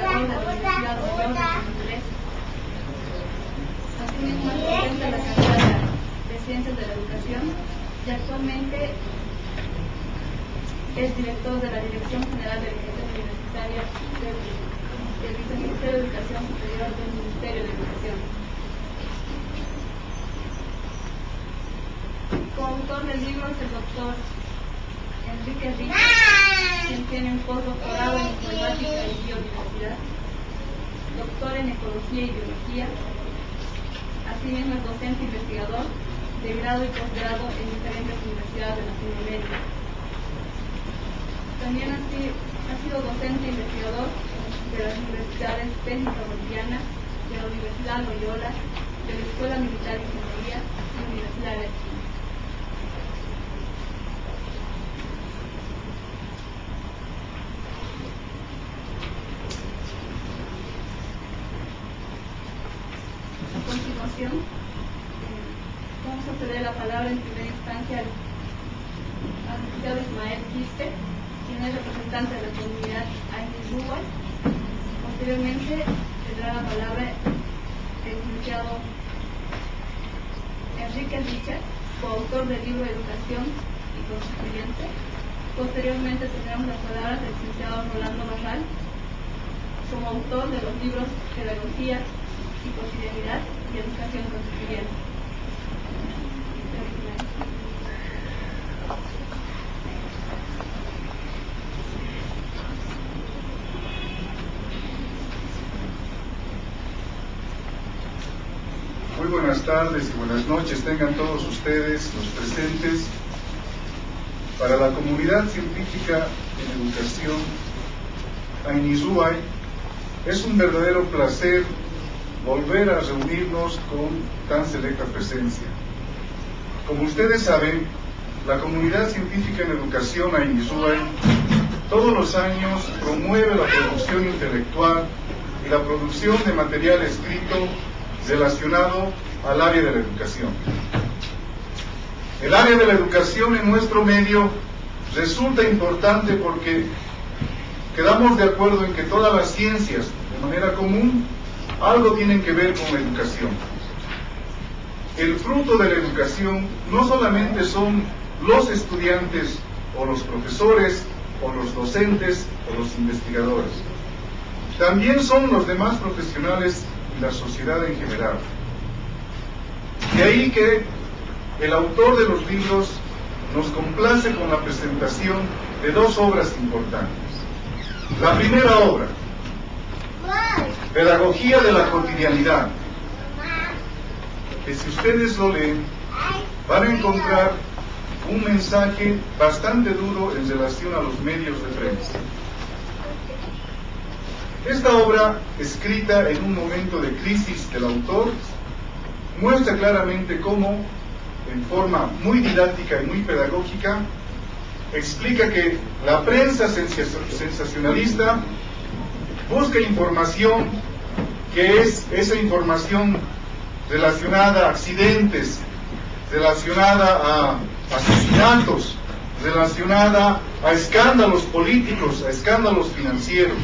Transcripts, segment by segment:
investigador de la Universidad Mayor de Honduras. Asimismo, es docente de la carrera de Ciencias de la Educación y actualmente es director de la Dirección General de Educación Universitaria del Viceministerio de Educación Superior del Ministerio de Educación. Coautor del libro es el doctor Enrique Richa, quien tiene un postdoctorado en Informática y Biodiversidad, doctor en Ecología y Biología. Asimismo es docente investigador de grado y posgrado en diferentes universidades de Latinoamérica. También ha sido docente investigador de las universidades Técnica Boliviana, de la Universidad Loyola, de la Escuela Militar de Ingeniería y la Universidad de Chile. A continuación, vamos a ceder la palabra en primera instancia al licenciado Ismael Quispe, quien es representante de la comunidad Aymara. Posteriormente tendrá la palabra el licenciado Enrique Richa, coautor del libro Educación y Constituyente. Posteriormente tendremos las palabras del licenciado Rolando Barral, como autor de los libros Pedagogía y Cotidianidad y Educación Constituyente. Muy buenas tardes y buenas noches tengan todos ustedes, los presentes. Para la comunidad científica en educación Ainizhuay, es un verdadero placer volver a reunirnos con tan selecta presencia. Como ustedes saben, la comunidad científica en educación Ainizhuay todos los años promueve la producción intelectual y la producción de material escrito relacionado al área de la educación. El área de la educación en nuestro medio resulta importante porque quedamos de acuerdo en que todas las ciencias, de manera común, algo tienen que ver con la educación. El fruto de la educación no solamente son los estudiantes o los profesores o los docentes o los investigadores, también son los demás profesionales y la sociedad en general. De ahí que el autor de los libros nos complace con la presentación de dos obras importantes. La primera obra, Pedagogía de la Cotidianidad, que si ustedes lo leen, van a encontrar un mensaje bastante duro en relación a los medios de prensa. Esta obra, escrita en un momento de crisis del autor, muestra claramente cómo, en forma muy didáctica y muy pedagógica, explica que la prensa sensacionalista busca información que es esa información relacionada a accidentes, relacionada a asesinatos, relacionada a escándalos políticos, a escándalos financieros.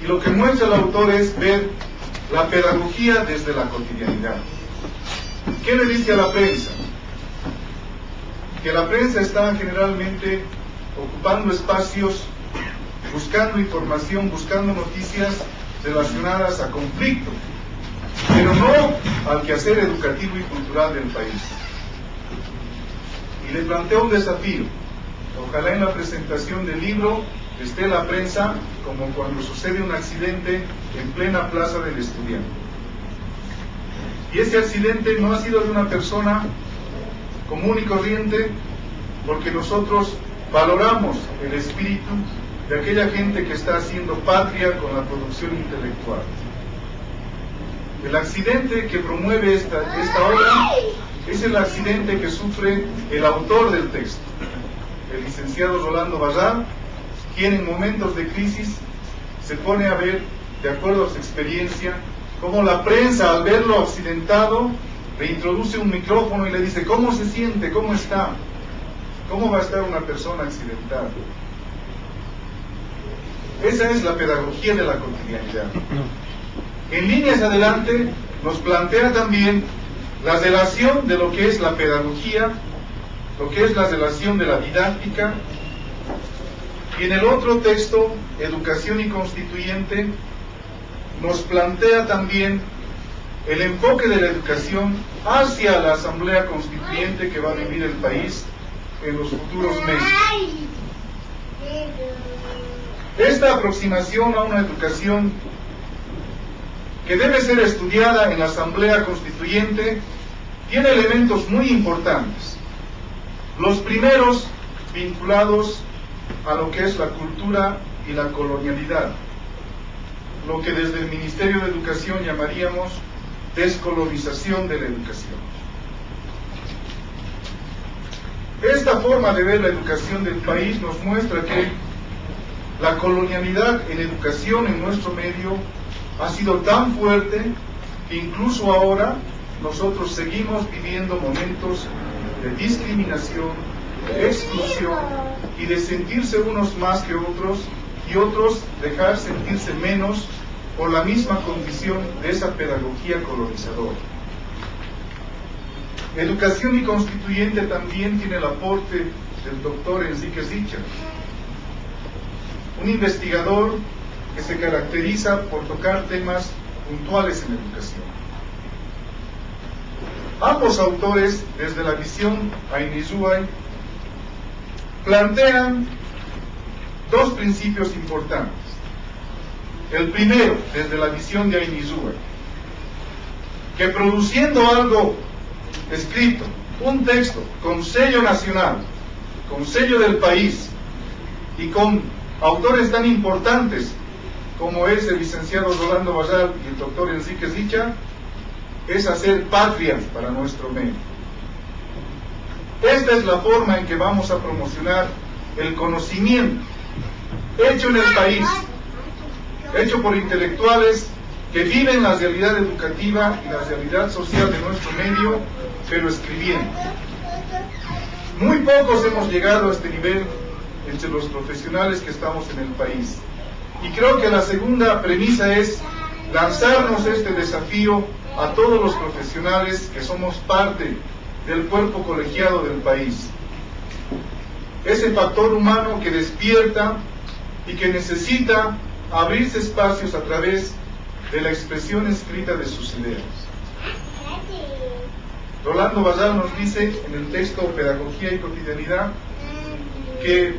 Y lo que muestra el autor es ver la pedagogía desde la cotidianidad. ¿Qué le dice a la prensa? Que la prensa está generalmente ocupando espacios, buscando información, buscando noticias relacionadas a conflicto, pero no al quehacer educativo y cultural del país. Y le planteo un desafío. Ojalá en la presentación del libro esté la prensa como cuando sucede un accidente en plena plaza del Estudiante. Y ese accidente no ha sido de una persona común y corriente, porque nosotros valoramos el espíritu de aquella gente que está haciendo patria con la producción intelectual. El accidente que promueve esta obra es el accidente que sufre el autor del texto, el licenciado Rolando Barral, quien en momentos de crisis se pone a ver, de acuerdo a su experiencia, cómo la prensa, al verlo accidentado, le introduce un micrófono y le dice: ¿cómo se siente? ¿Cómo está? ¿Cómo va a estar una persona accidentada? Esa es la pedagogía de la cotidianidad. En líneas adelante nos plantea también la relación de lo que es la pedagogía, lo que es la relación de la didáctica, y en el otro texto, Educación y Constituyente, nos plantea también el enfoque de la educación hacia la Asamblea Constituyente que va a vivir el país en los futuros meses. Esta aproximación a una educación que debe ser estudiada en la Asamblea Constituyente tiene elementos muy importantes. Los primeros vinculados a lo que es la cultura y la colonialidad, lo que desde el Ministerio de Educación llamaríamos descolonización de la educación. Esta forma de ver la educación del país nos muestra que la colonialidad en educación en nuestro medio ha sido tan fuerte que incluso ahora nosotros seguimos viviendo momentos de discriminación, de exclusión y de sentirse unos más que otros y otros dejar sentirse menos por la misma condición de esa pedagogía colonizadora. Educación y Constituyente también tiene el aporte del doctor Enrique Zichar, un investigador que se caracteriza por tocar temas puntuales en educación. Ambos autores, desde la visión Ainizhuay, plantean dos principios importantes. El primero, desde la visión de Ainizhuay, que produciendo algo escrito, un texto con sello nacional, con sello del país y con autores tan importantes como es el licenciado Rolando Barral y el doctor Enrique Zichar, es hacer patria para nuestro medio. Esta es la forma en que vamos a promocionar el conocimiento hecho en el país, hecho por intelectuales que viven la realidad educativa y la realidad social de nuestro medio, pero escribiendo. Muy pocos hemos llegado a este nivel entre los profesionales que estamos en el país. Y creo que la segunda premisa es lanzarnos este desafío a todos los profesionales que somos parte del cuerpo colegiado del país. Ese factor humano que despierta y que necesita abrirse espacios a través de la expresión escrita de sus ideas. Rolando Barral nos dice en el texto Pedagogía y Cotidianidad que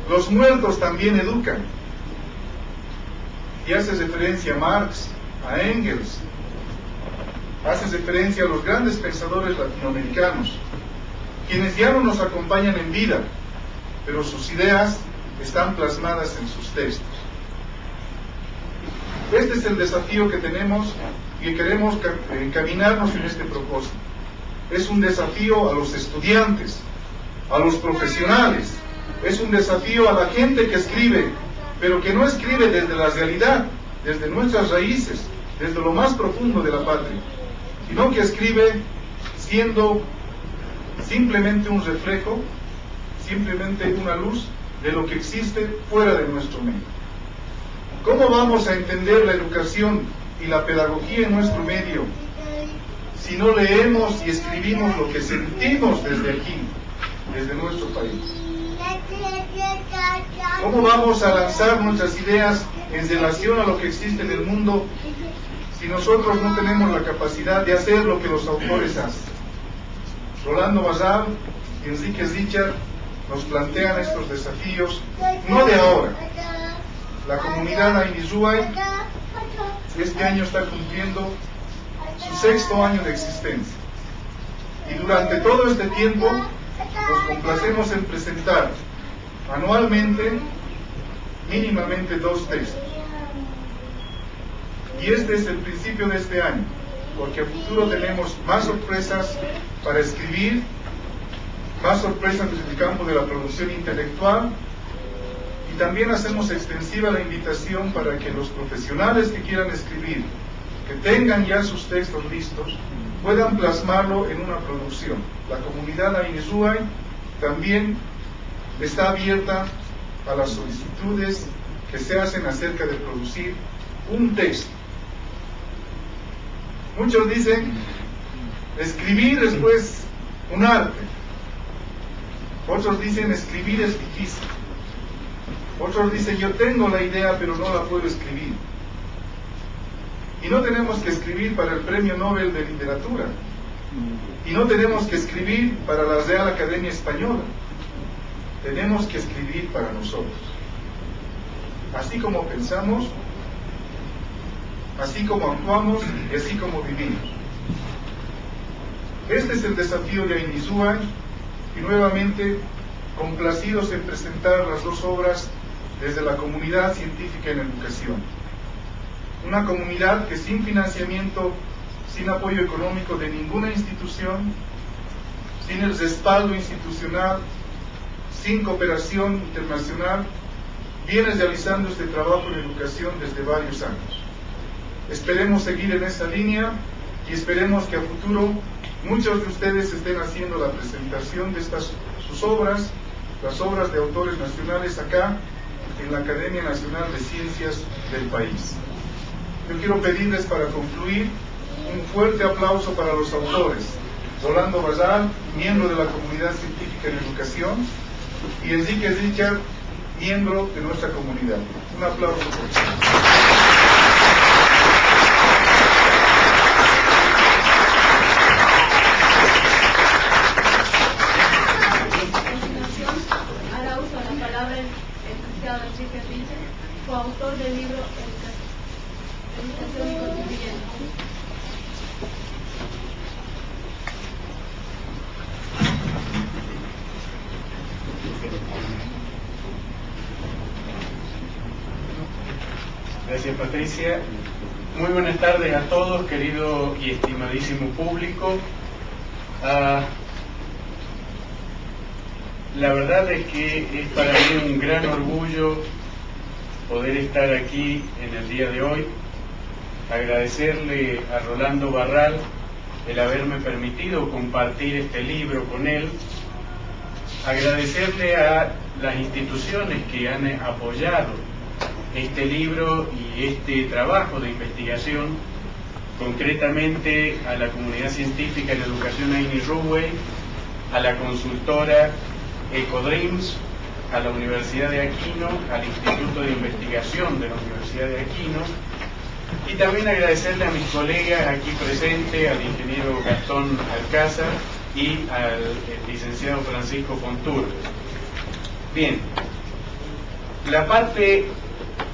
los muertos también educan, y hace referencia a Marx, a Engels, hace referencia a los grandes pensadores latinoamericanos, quienes ya no nos acompañan en vida, pero sus ideas están plasmadas en sus textos. Este es el desafío que tenemos y que queremos encaminarnos en este propósito. Es un desafío a los estudiantes, a los profesionales, es un desafío a la gente que escribe, pero que no escribe desde la realidad, desde nuestras raíces, desde lo más profundo de la patria, sino que escribe siendo simplemente un reflejo, simplemente una luz de lo que existe fuera de nuestro medio. ¿Cómo vamos a entender la educación y la pedagogía en nuestro medio si no leemos y escribimos lo que sentimos desde aquí, desde nuestro país? ¿Cómo vamos a lanzar nuestras ideas en relación a lo que existe en el mundo si nosotros no tenemos la capacidad de hacer lo que los autores hacen? Rolando Barral y Enrique Zichar nos plantean estos desafíos, no de ahora. La comunidad Ainizhuay este año está cumpliendo su 6º año de existencia. Y durante todo este tiempo nos complacemos en presentar anualmente mínimamente 2 textos. Y este es el principio de este año, porque a futuro tenemos más sorpresas para escribir, más sorpresas en el campo de la producción intelectual, y también hacemos extensiva la invitación para que los profesionales que quieran escribir, que tengan ya sus textos listos, puedan plasmarlo en una producción. La comunidad Ainizhuay también está abierta a las solicitudes que se hacen acerca de producir un texto. Muchos dicen, escribir es pues un arte. Otros dicen, escribir es difícil. Otros dicen, yo tengo la idea pero no la puedo escribir. Y no tenemos que escribir para el Premio Nobel de Literatura. Y no tenemos que escribir para la Real Academia Española. Tenemos que escribir para nosotros. Así como pensamos, así como actuamos y así como vivimos. Este es el desafío de Ainizúa, y nuevamente complacidos en presentar las dos obras desde la comunidad científica en educación. Una comunidad que sin financiamiento, sin apoyo económico de ninguna institución, sin el respaldo institucional, sin cooperación internacional, viene realizando este trabajo en educación desde varios años. Esperemos seguir en esa línea y esperemos que a futuro muchos de ustedes estén haciendo la presentación de sus obras, las obras de autores nacionales acá en la Academia Nacional de Ciencias del país. Yo quiero pedirles para concluir un fuerte aplauso para los autores: Rolando Barral, miembro de la comunidad científica en educación, y Enrique Richard, miembro de nuestra comunidad. Un aplauso por ustedes. Enrique Richard, coautor del libro Educación y Conocimiento. Gracias, Patricia. Muy buenas tardes a todos, querido y estimadísimo público. La verdad es que es para mí un gran orgullo poder estar aquí en el día de hoy. Agradecerle a Rolando Barral el haberme permitido compartir este libro con él. Agradecerle a las instituciones que han apoyado este libro y este trabajo de investigación, concretamente a la comunidad científica en educación Aini Ruwey, a la consultora Ecodreams, a la Universidad de Aquino, al Instituto de Investigación de la Universidad de Aquino, y también agradecerle a mis colegas aquí presentes, al ingeniero Gastón Alcázar y al licenciado Francisco Fontur. Bien, la parte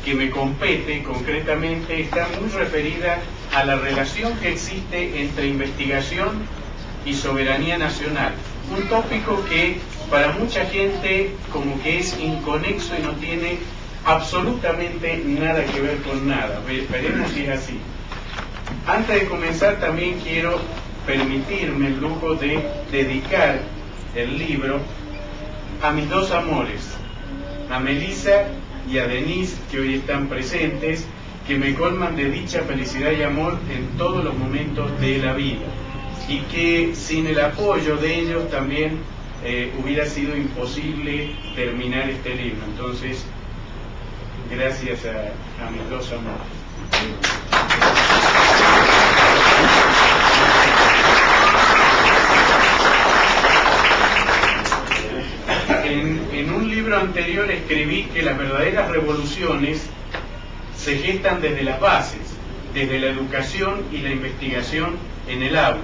que me compete concretamente está muy referida a la relación que existe entre investigación y soberanía nacional, un tópico que para mucha gente como que es inconexo y no tiene absolutamente nada que ver con nada. Veremos si es así. Antes de comenzar también quiero permitirme el lujo de dedicar el libro a mis dos amores, a Melissa y a Denise, que hoy están presentes, que me colman de dicha, felicidad y amor en todos los momentos de la vida, y que sin el apoyo de ellos también hubiera sido imposible terminar este libro. Entonces, gracias a mis dos amores. En un libro anterior escribí que las verdaderas revoluciones se gestan desde las bases, desde la educación y la investigación en el aula.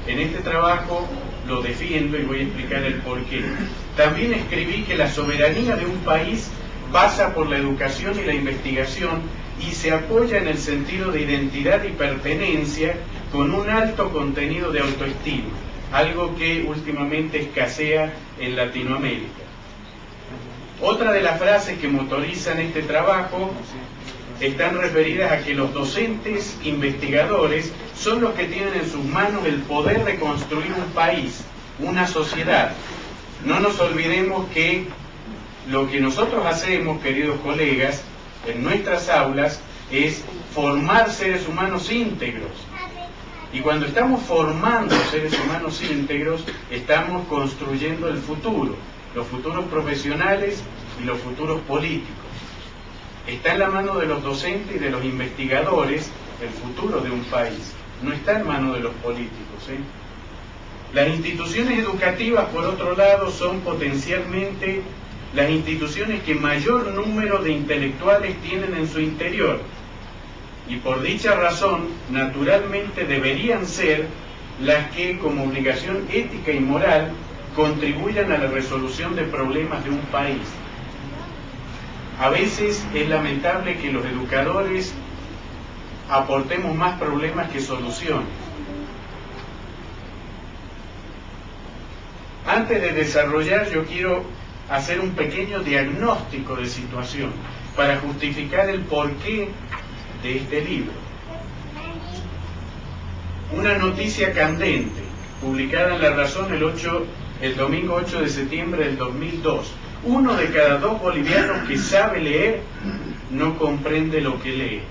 En este trabajo lo defiendo y voy a explicar el porqué. También escribí que la soberanía de un país pasa por la educación y la investigación y se apoya en el sentido de identidad y pertenencia con un alto contenido de autoestima, algo que últimamente escasea en Latinoamérica. Otra de las frases que motorizan este trabajo están referidas a que los docentes investigadores son los que tienen en sus manos el poder de construir un país, una sociedad. No nos olvidemos que lo que nosotros hacemos, queridos colegas, en nuestras aulas es formar seres humanos íntegros. Y cuando estamos formando seres humanos íntegros, estamos construyendo el futuro, los futuros profesionales y los futuros políticos. está en la mano de los docentes y de los investigadores el futuro de un país, no está en manos de los políticos, ¿eh? Las instituciones educativas, por otro lado, son potencialmente las instituciones que mayor número de intelectuales tienen en su interior, y por dicha razón, naturalmente deberían ser las que, como obligación ética y moral, contribuyan a la resolución de problemas de un país. A veces es lamentable que los educadores aportemos más problemas que soluciones. Antes de desarrollar, yo quiero hacer un pequeño diagnóstico de situación para justificar el porqué de este libro. Una noticia candente, publicada en La Razón el domingo 8 de septiembre del 2002. 1 de cada 2 bolivianos que sabe leer no comprende lo que lee.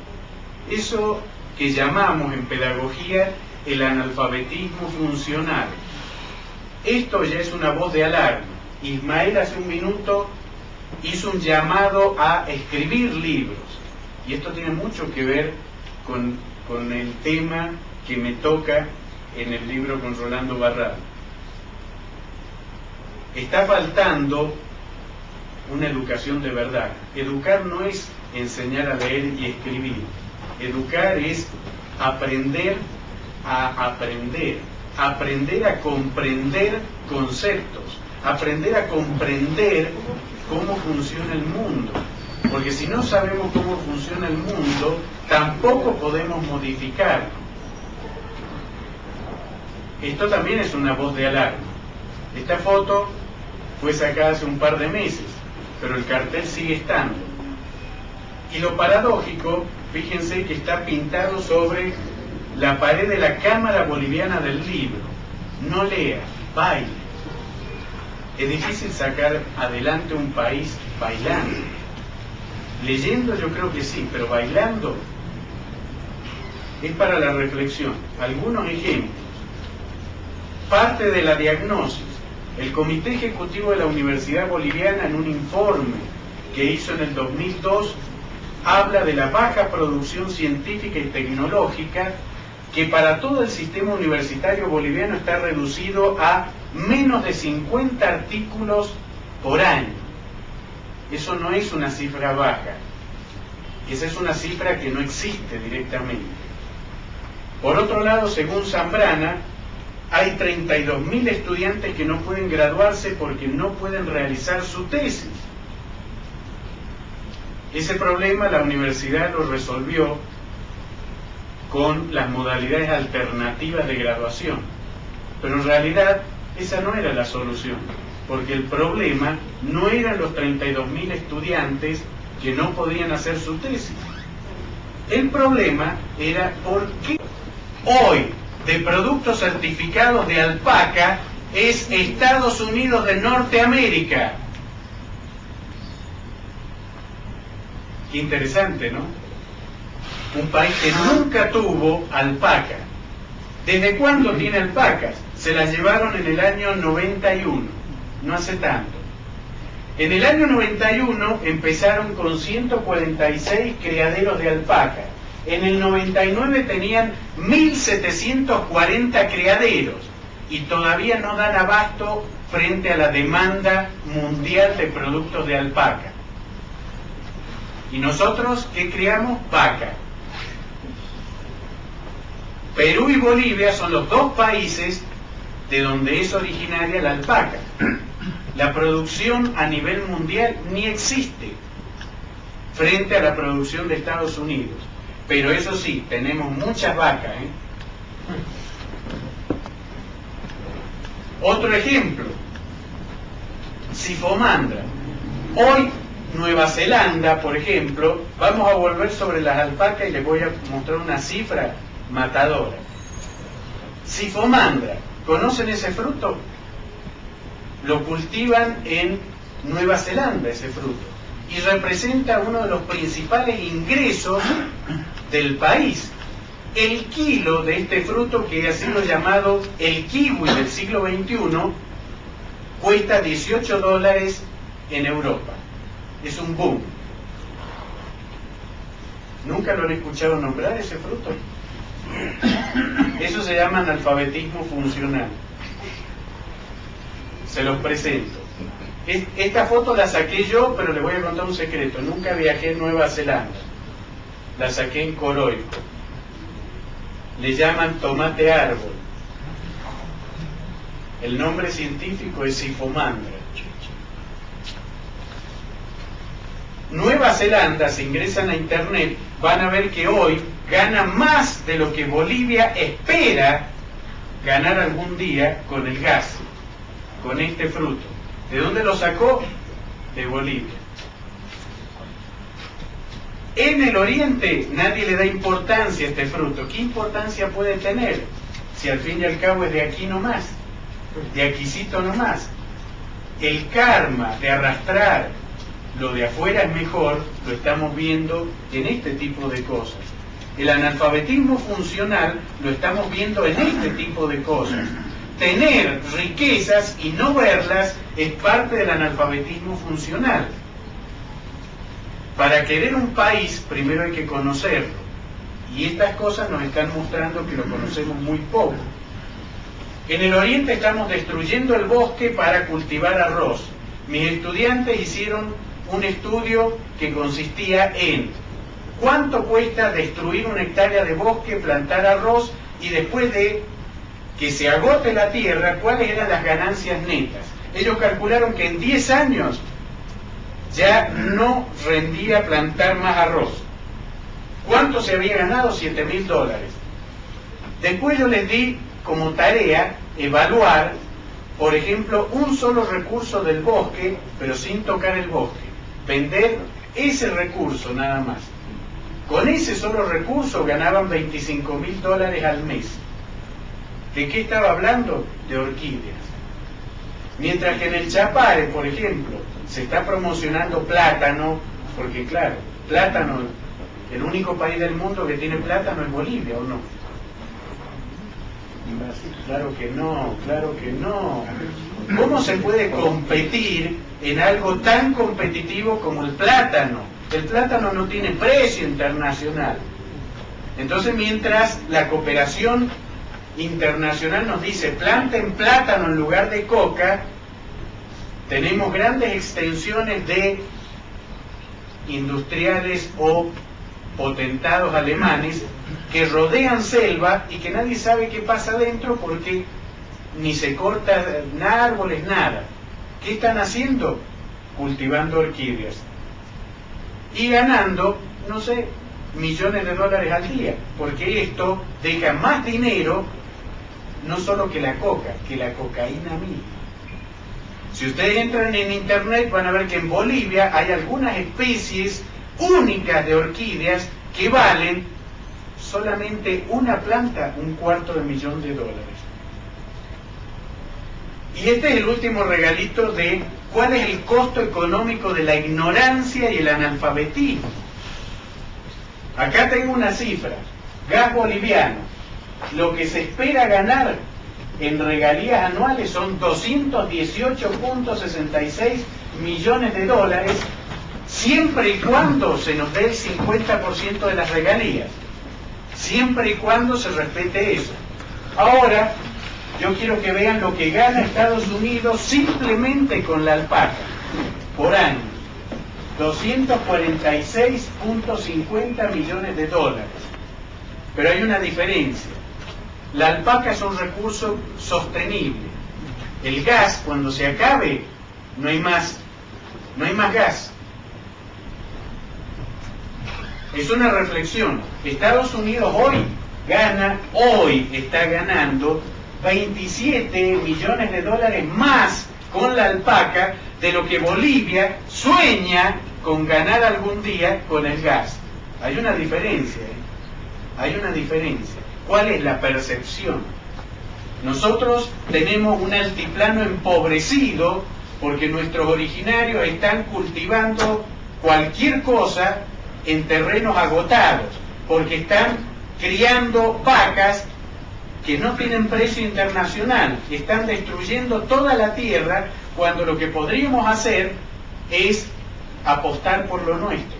Eso que llamamos en pedagogía el analfabetismo funcional. Esto ya es una voz de alarma. Ismael hace un minuto hizo un llamado a escribir libros, y esto tiene mucho que ver con el tema que me toca en el libro con Rolando Barral. Está faltando una educación de verdad. Educar no es enseñar a leer y escribir. Educar es aprender a aprender, aprender a comprender conceptos, aprender a comprender cómo funciona el mundo. Porque si no sabemos cómo funciona el mundo, tampoco podemos modificarlo. Esto también es una voz de alarma. Esta foto fue sacada hace un par de meses, pero el cartel sigue estando. Y lo paradójico, fíjense que está pintado sobre la pared de la Cámara Boliviana del Libro. No lea, baile. Es difícil sacar adelante un país bailando. Leyendo yo creo que sí, pero bailando es para la reflexión. Algunos ejemplos. Parte de la diagnosis. El Comité Ejecutivo de la Universidad Boliviana, en un informe que hizo en el 2002, habla de la baja producción científica y tecnológica, que para todo el sistema universitario boliviano está reducido a menos de 50 artículos por año. Eso no es una cifra baja, esa es una cifra que no existe directamente. Por otro lado, según Zambrana, hay 32.000 estudiantes que no pueden graduarse porque no pueden realizar su tesis. Ese problema la universidad lo resolvió con las modalidades alternativas de graduación. Pero en realidad esa no era la solución, porque el problema no eran los 32.000 estudiantes que no podían hacer su tesis. El problema era por qué hoy de productos certificados de alpaca es Estados Unidos de Norteamérica. Qué interesante, ¿no? Un país que nunca tuvo alpaca. ¿Desde cuándo tiene alpacas? Se las llevaron en el año 91, no hace tanto. En el año 91 empezaron con 146 criaderos de alpaca. En el 99 tenían 1.740 criaderos y todavía no dan abasto frente a la demanda mundial de productos de alpaca. ¿Y nosotros qué criamos? Vaca. Perú y Bolivia son los dos países de donde es originaria la alpaca. La producción a nivel mundial ni existe frente a la producción de Estados Unidos. Pero eso sí, tenemos muchas vacas, ¿eh? Otro ejemplo, Sifomandra. Hoy Nueva Zelanda, por ejemplo, vamos a volver sobre las alpacas y les voy a mostrar una cifra matadora. Sifomandra, ¿conocen ese fruto? Lo cultivan en Nueva Zelanda, ese fruto, y representa uno de los principales ingresos del país. El kilo de este fruto, que ha sido llamado el kiwi del siglo XXI, cuesta $18 en Europa. Es un boom. ¿Nunca lo han escuchado nombrar ese fruto? Eso se llama analfabetismo funcional. Se los presento. Esta foto la saqué yo, pero les voy a contar un secreto. Nunca viajé a Nueva Zelanda. La saqué en Coroico. Le llaman tomate árbol. El nombre científico es Sifomandra. Nueva Zelanda, si ingresan a internet, van a ver que hoy gana más de lo que Bolivia espera ganar algún día con el gas, con este fruto. ¿De dónde lo sacó? De Bolivia. En el oriente nadie le da importancia a este fruto. ¿Qué importancia puede tener? Si al fin y al cabo es de aquí nomás, de aquícito nomás. El karma de arrastrar lo de afuera es mejor, lo estamos viendo en este tipo de cosas. El analfabetismo funcional lo estamos viendo en este tipo de cosas. Tener riquezas y no verlas es parte del analfabetismo funcional. Para querer un país, primero hay que conocerlo. Y estas cosas nos están mostrando que lo conocemos muy poco. En el oriente estamos destruyendo el bosque para cultivar arroz. Mis estudiantes hicieron un estudio que consistía en cuánto cuesta destruir una hectárea de bosque, plantar arroz, y después de que se agote la tierra, cuáles eran las ganancias netas. Ellos calcularon que en 10 años ya no rendía plantar más arroz. ¿Cuánto se había ganado? $7.000. Después yo les di como tarea evaluar, por ejemplo, un solo recurso del bosque, pero sin tocar el bosque. Vender ese recurso nada más. Con ese solo recurso ganaban $25.000 al mes. ¿De qué estaba hablando? De orquídeas. Mientras que en el Chapare, por ejemplo, se está promocionando plátano, porque claro, plátano, el único país del mundo que tiene plátano es Bolivia, ¿o no? Claro que no, claro que no. ¿Cómo se puede competir en algo tan competitivo como el plátano? El plátano no tiene precio internacional. Entonces, mientras la cooperación internacional nos dice planten plátano en lugar de coca, tenemos grandes extensiones de industriales o potentados alemanes que rodean selva y que nadie sabe qué pasa adentro porque ni se cortan árboles, nada. ¿Qué están haciendo? Cultivando orquídeas y ganando, no sé, millones de dólares al día, porque esto deja más dinero no solo que la coca, que la cocaína misma. Si ustedes entran en internet van a ver que en Bolivia hay algunas especies únicas de orquídeas que valen solamente una planta $250,000. Y este es el último regalito de cuál es el costo económico de la ignorancia y el analfabetismo. Acá tengo una cifra. Gas boliviano. Lo que se espera ganar en regalías anuales son $218.66 millones, siempre y cuando se nos dé el 50% de las regalías. Siempre y cuando se respete eso. Ahora, yo quiero que vean lo que gana Estados Unidos simplemente con la alpaca por año. $246.50 millones. Pero hay una diferencia. La alpaca es un recurso sostenible. El gas, cuando se acabe, no hay más gas. Es una reflexión. Estados Unidos hoy está ganando $27 millones más con la alpaca de lo que Bolivia sueña con ganar algún día con el gas. Hay una diferencia, hay una diferencia. ¿Cuál es la percepción? Nosotros tenemos un altiplano empobrecido porque nuestros originarios están cultivando cualquier cosa en terrenos agotados, porque están criando vacas que no tienen precio internacional, están destruyendo toda la tierra cuando lo que podríamos hacer es apostar por lo nuestro.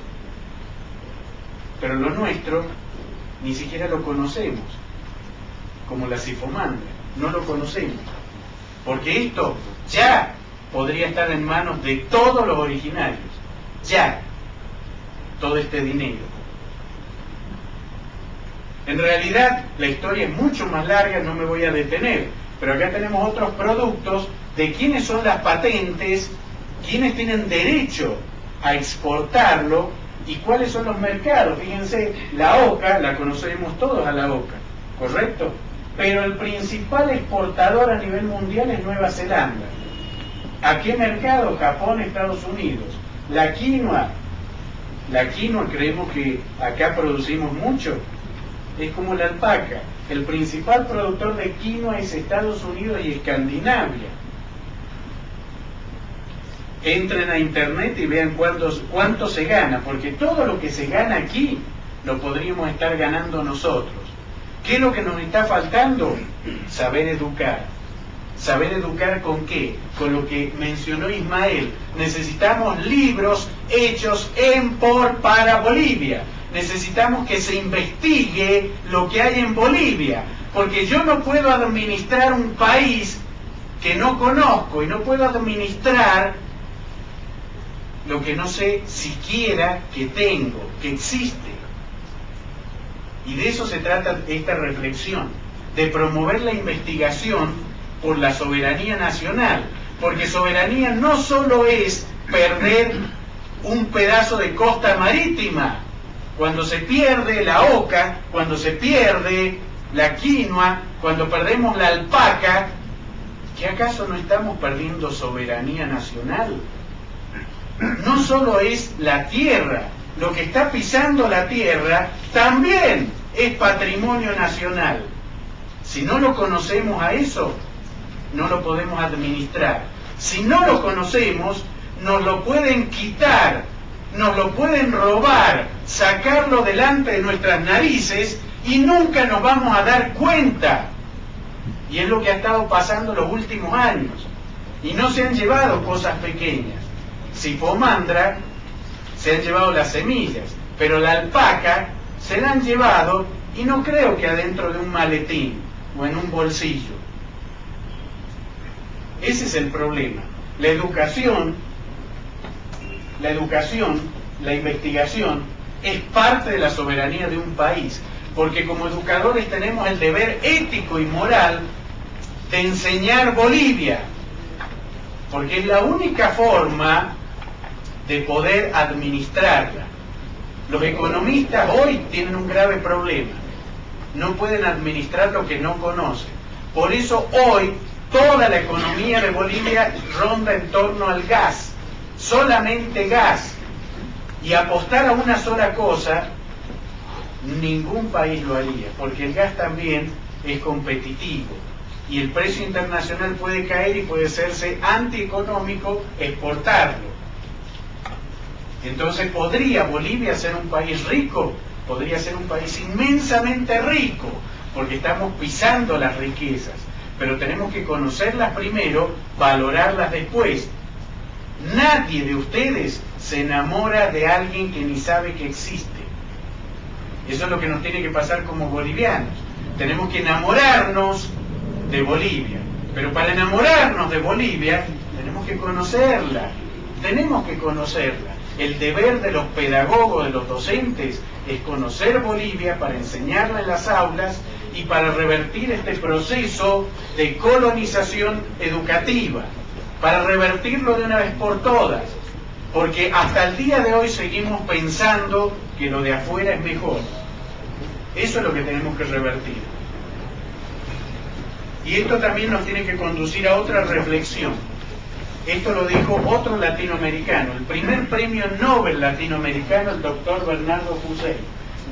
pero lo nuestro ni siquiera lo conocemos, como la sifomandra, no lo conocemos, porque esto ya podría estar en manos de todos los originarios, ya, todo este dinero. En realidad, la historia es mucho más larga, no me voy a detener, pero acá tenemos otros productos de quiénes son las patentes, quiénes tienen derecho a exportarlo y cuáles son los mercados. Fíjense, la oca, la conocemos todos a la oca, ¿correcto? Pero el principal exportador a nivel mundial es Nueva Zelanda. ¿A qué mercado? Japón, Estados Unidos. La quinoa creemos que acá producimos mucho, es como la alpaca. El principal productor de quinoa es Estados Unidos y Escandinavia. Entren a internet y vean cuánto se gana, porque todo lo que se gana aquí lo podríamos estar ganando nosotros. ¿Qué es lo que nos está faltando? Saber educar. ¿Saber educar con qué? Con lo que mencionó Ismael. Necesitamos libros hechos para Bolivia. Necesitamos que se investigue lo que hay en Bolivia, porque yo no puedo administrar un país que no conozco y no puedo administrar lo que no sé siquiera que tengo, que existe. Y de eso se trata esta reflexión, de promover la investigación por la soberanía nacional, porque soberanía no solo es perder un pedazo de costa marítima. Cuando se pierde la oca, cuando se pierde la quinoa, cuando perdemos la alpaca, ¿qué acaso no estamos perdiendo soberanía nacional? No solo es la tierra, lo que está pisando la tierra también es patrimonio nacional. Si no lo conocemos a eso, no lo podemos administrar. Si no lo conocemos, nos lo pueden quitar, nos lo pueden robar, sacarlo delante de nuestras narices y nunca nos vamos a dar cuenta. Y es lo que ha estado pasando los últimos años. Y no se han llevado cosas pequeñas. Sifomandra se han llevado las semillas, pero la alpaca se la han llevado y no creo que adentro de un maletín o en un bolsillo. Ese es el problema. La educación, la investigación es parte de la soberanía de un país, porque como educadores tenemos el deber ético y moral de enseñar Bolivia, porque es la única forma de poder administrarla. Los economistas hoy tienen un grave problema, no pueden administrar lo que no conocen. Por eso hoy toda la economía de Bolivia ronda en torno al gas, solamente gas, y apostar a una sola cosa, ningún país lo haría, porque el gas también es competitivo y el precio internacional puede caer y puede hacerse antieconómico exportarlo. Entonces podría Bolivia ser un país rico, podría ser un país inmensamente rico, porque estamos pisando las riquezas, pero tenemos que conocerlas primero, valorarlas después. Nadie de ustedes se enamora de alguien que ni sabe que existe. Eso es lo que nos tiene que pasar como bolivianos. Tenemos que enamorarnos de Bolivia, pero para enamorarnos de Bolivia tenemos que conocerla, El deber de los pedagogos, de los docentes, es conocer Bolivia para enseñarla en las aulas y para revertir este proceso de colonización educativa, para revertirlo de una vez por todas, porque hasta el día de hoy seguimos pensando que lo de afuera es mejor. Eso es lo que tenemos que revertir. Y esto también nos tiene que conducir a otra reflexión. Esto lo dijo otro latinoamericano, el primer premio Nobel latinoamericano, el doctor Bernardo Hussein.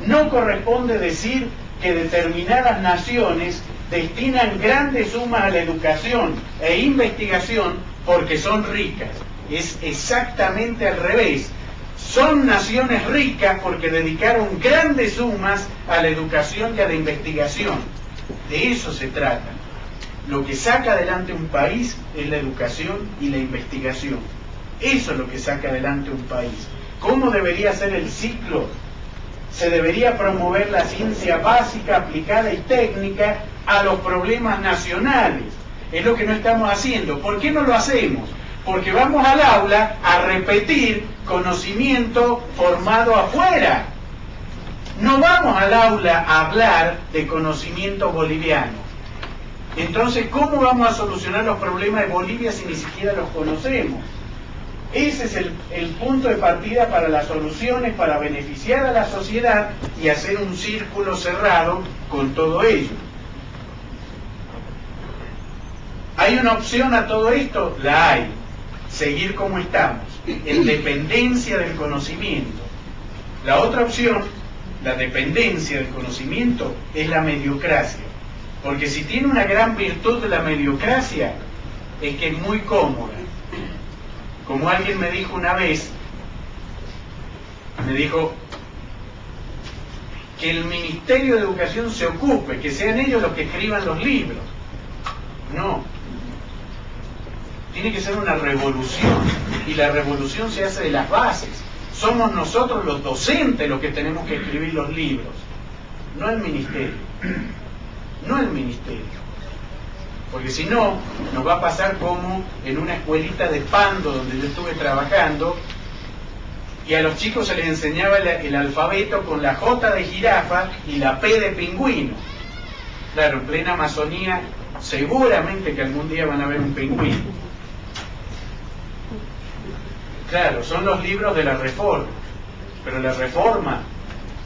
No corresponde decir que determinadas naciones destinan grandes sumas a la educación e investigación porque son ricas. Es exactamente al revés. Son naciones ricas porque dedicaron grandes sumas a la educación y a la investigación. De eso se trata. Lo que saca adelante un país es la educación y la investigación. Eso es lo que saca adelante un país. ¿Cómo debería ser el ciclo? se debería promover la ciencia básica, aplicada y técnica a los problemas nacionales. Es lo que no estamos haciendo. ¿Por qué no lo hacemos? Porque vamos al aula a repetir conocimiento formado afuera. No vamos al aula a hablar de conocimiento boliviano. Entonces, ¿cómo vamos a solucionar los problemas de Bolivia si ni siquiera los conocemos? Ese es el punto de partida para las soluciones, para beneficiar a la sociedad y hacer un círculo cerrado con todo ello. ¿Hay una opción a todo esto? La hay. Seguir como estamos, en dependencia del conocimiento. La otra opción, la dependencia del conocimiento, es la mediocracia. Porque si tiene una gran virtud de la mediocracia, es que es muy cómoda. Como alguien me dijo una vez, me dijo que el Ministerio de Educación se ocupe, que sean ellos los que escriban los libros. No. Tiene que ser una revolución, y la revolución se hace de las bases. Somos nosotros los docentes los que tenemos que escribir los libros, no el ministerio. No el ministerio. Porque si no, nos va a pasar como en una escuelita de Pando donde yo estuve trabajando, y a los chicos se les enseñaba el alfabeto con la J de jirafa y la P de pingüino. Claro, en plena Amazonía, seguramente que algún día van a ver un pingüino. Claro, son los libros de la reforma, pero la reforma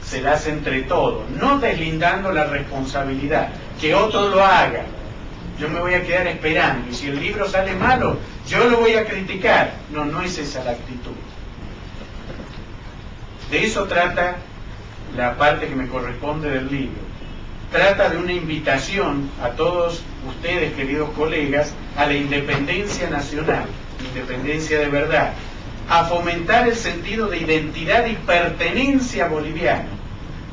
se la hace entre todos, no deslindando la responsabilidad, que otro lo haga. Yo me voy a quedar esperando, y si el libro sale malo, yo lo voy a criticar. No, no es esa la actitud. De eso trata la parte que me corresponde del libro. Trata de una invitación a todos ustedes, queridos colegas, a la independencia nacional, independencia de verdad, a fomentar el sentido de identidad y pertenencia boliviana.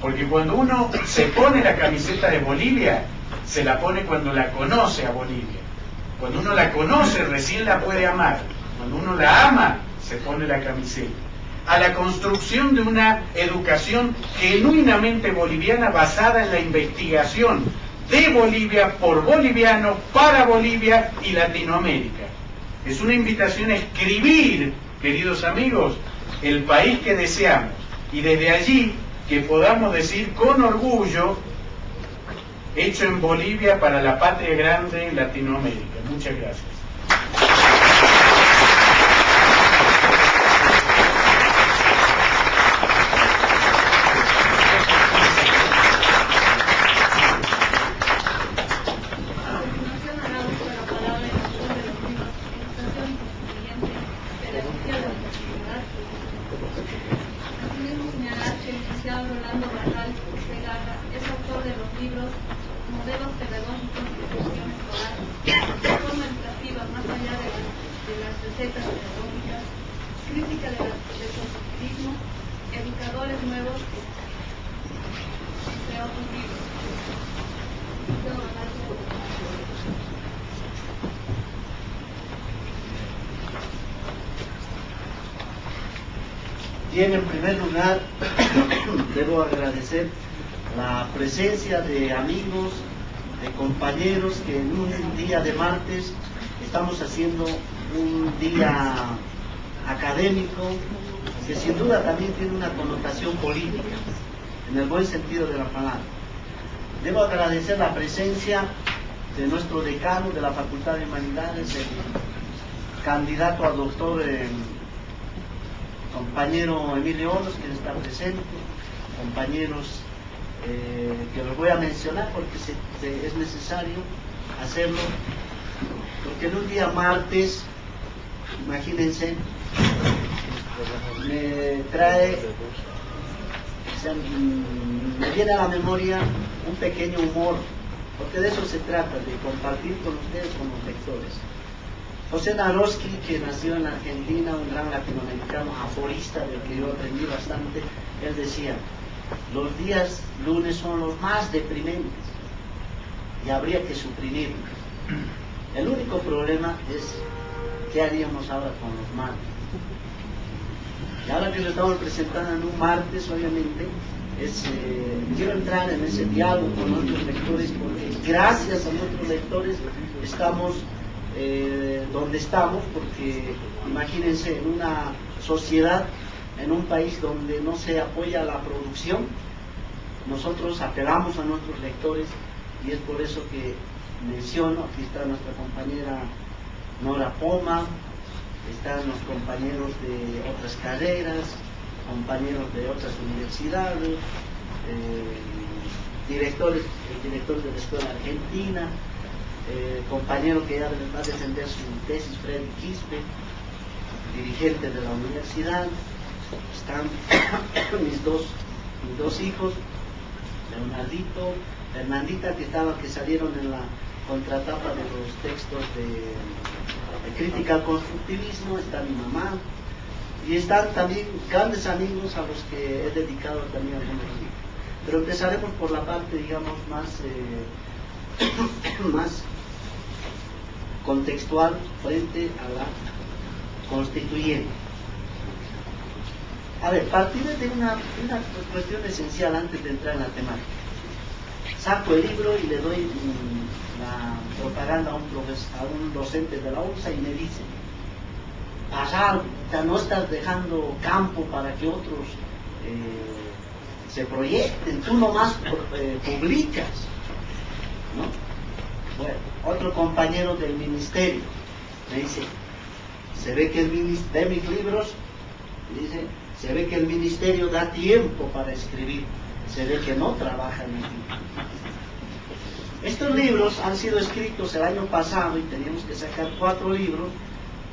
Porque cuando uno se pone la camiseta de Bolivia, se la pone cuando la conoce a Bolivia. Cuando uno la conoce, recién la puede amar. Cuando uno la ama, se pone la camiseta. A la construcción de una educación genuinamente boliviana basada en la investigación de Bolivia, por bolivianos, para Bolivia y Latinoamérica. Es una invitación a escribir, queridos amigos, el país que deseamos, y desde allí que podamos decir con orgullo: hecho en Bolivia para la patria grande Latinoamérica. Muchas gracias. Bien, en primer lugar, debo agradecer la presencia de amigos, de compañeros que en un día de martes estamos haciendo un día académico que sin duda también tiene una connotación política, en el buen sentido de la palabra. Debo agradecer la presencia de nuestro decano de la Facultad de Humanidades, el candidato a doctor, compañero Emilio Oros, que está presente, compañeros que los voy a mencionar porque es necesario hacerlo, porque en un día martes, imagínense, me trae, me viene a la memoria un pequeño humor, porque de eso se trata, de compartir con ustedes, con los lectores. José Naroski, que nació en Argentina, un gran latinoamericano, aforista del que yo aprendí bastante, él decía: los días lunes son los más deprimentes y habría que suprimirlos. El único problema es qué haríamos ahora con los martes. Y ahora que lo estamos presentando en un martes, obviamente, quiero entrar en ese diálogo con nuestros lectores, porque gracias a nuestros lectores estamos donde estamos, porque imagínense, en una sociedad, en un país donde no se apoya la producción, nosotros apelamos a nuestros lectores, y es por eso que menciono, aquí está nuestra compañera Nora Poma, están los compañeros de otras carreras, compañeros de otras universidades, el director de la Escuela Argentina, compañero que ya va a defender su tesis, Freddy Quispe, dirigente de la universidad. Están mis dos hijos, Leonardito, Fernandita, que salieron en la contratapa de los textos de crítica al constructivismo. Está mi mamá, y están también grandes amigos a los que he dedicado también algunos libros. Pero empezaremos por la parte, digamos, más contextual frente a la constituyente. A ver, partir de una cuestión esencial antes de entrar en la temática. Saco el libro y le doy la propaganda a un docente de la UNSA y me dice: pasar, no estás dejando campo para que otros se proyecten, tú nomás publicas, ¿no? Bueno, otro compañero del ministerio me dice: se ve que de mis libros, dice, se ve que el ministerio da tiempo para escribir, se ve que no trabaja en el tiempo. Estos libros han sido escritos el año pasado y teníamos que sacar 4 libros,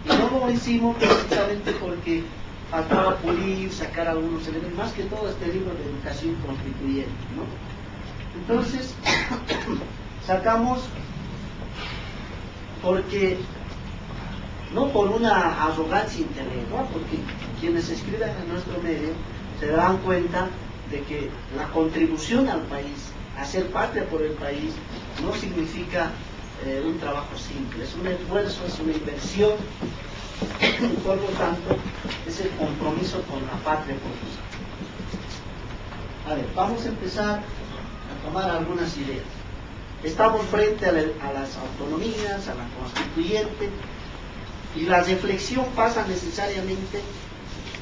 y no lo hicimos precisamente porque faltaba pulir, sacar algunos elementos, más que todo este libro de educación constituyente, ¿no? Entonces, sacamos porque, no por una arrogancia intelectual, porque quienes escriben en nuestro medio se dan cuenta de que la contribución al país, hacer patria por el país, no significa un trabajo simple, es un esfuerzo, es una inversión, y por lo tanto es el compromiso con la patria por los. A ver, vamos a empezar a tomar algunas ideas. Estamos frente a las autonomías, a la constituyente, y la reflexión pasa necesariamente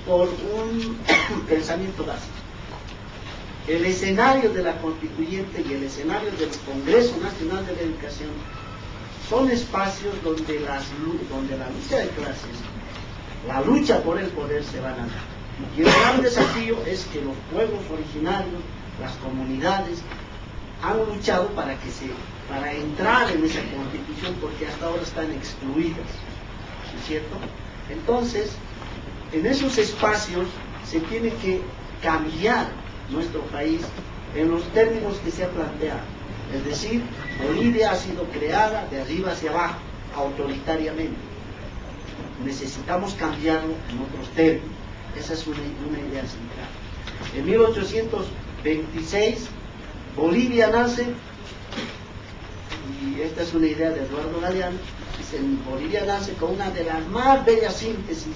por un pensamiento básico. El escenario de la constituyente y el escenario del Congreso Nacional de la Educación son espacios donde la lucha de clases, la lucha por el poder se van a dar. Y el gran desafío es que los pueblos originarios, las comunidades, han luchado para entrar en esa constitución, porque hasta ahora están excluidas, ¿no es cierto? Entonces, en esos espacios se tiene que cambiar nuestro país en los términos que se ha planteado. Es decir, Bolivia ha sido creada de arriba hacia abajo, autoritariamente. Necesitamos cambiarlo en otros términos. Esa es una idea central. En 1826, Bolivia nace, y esta es una idea de Eduardo Galeano, Bolivia nace con una de las más bellas síntesis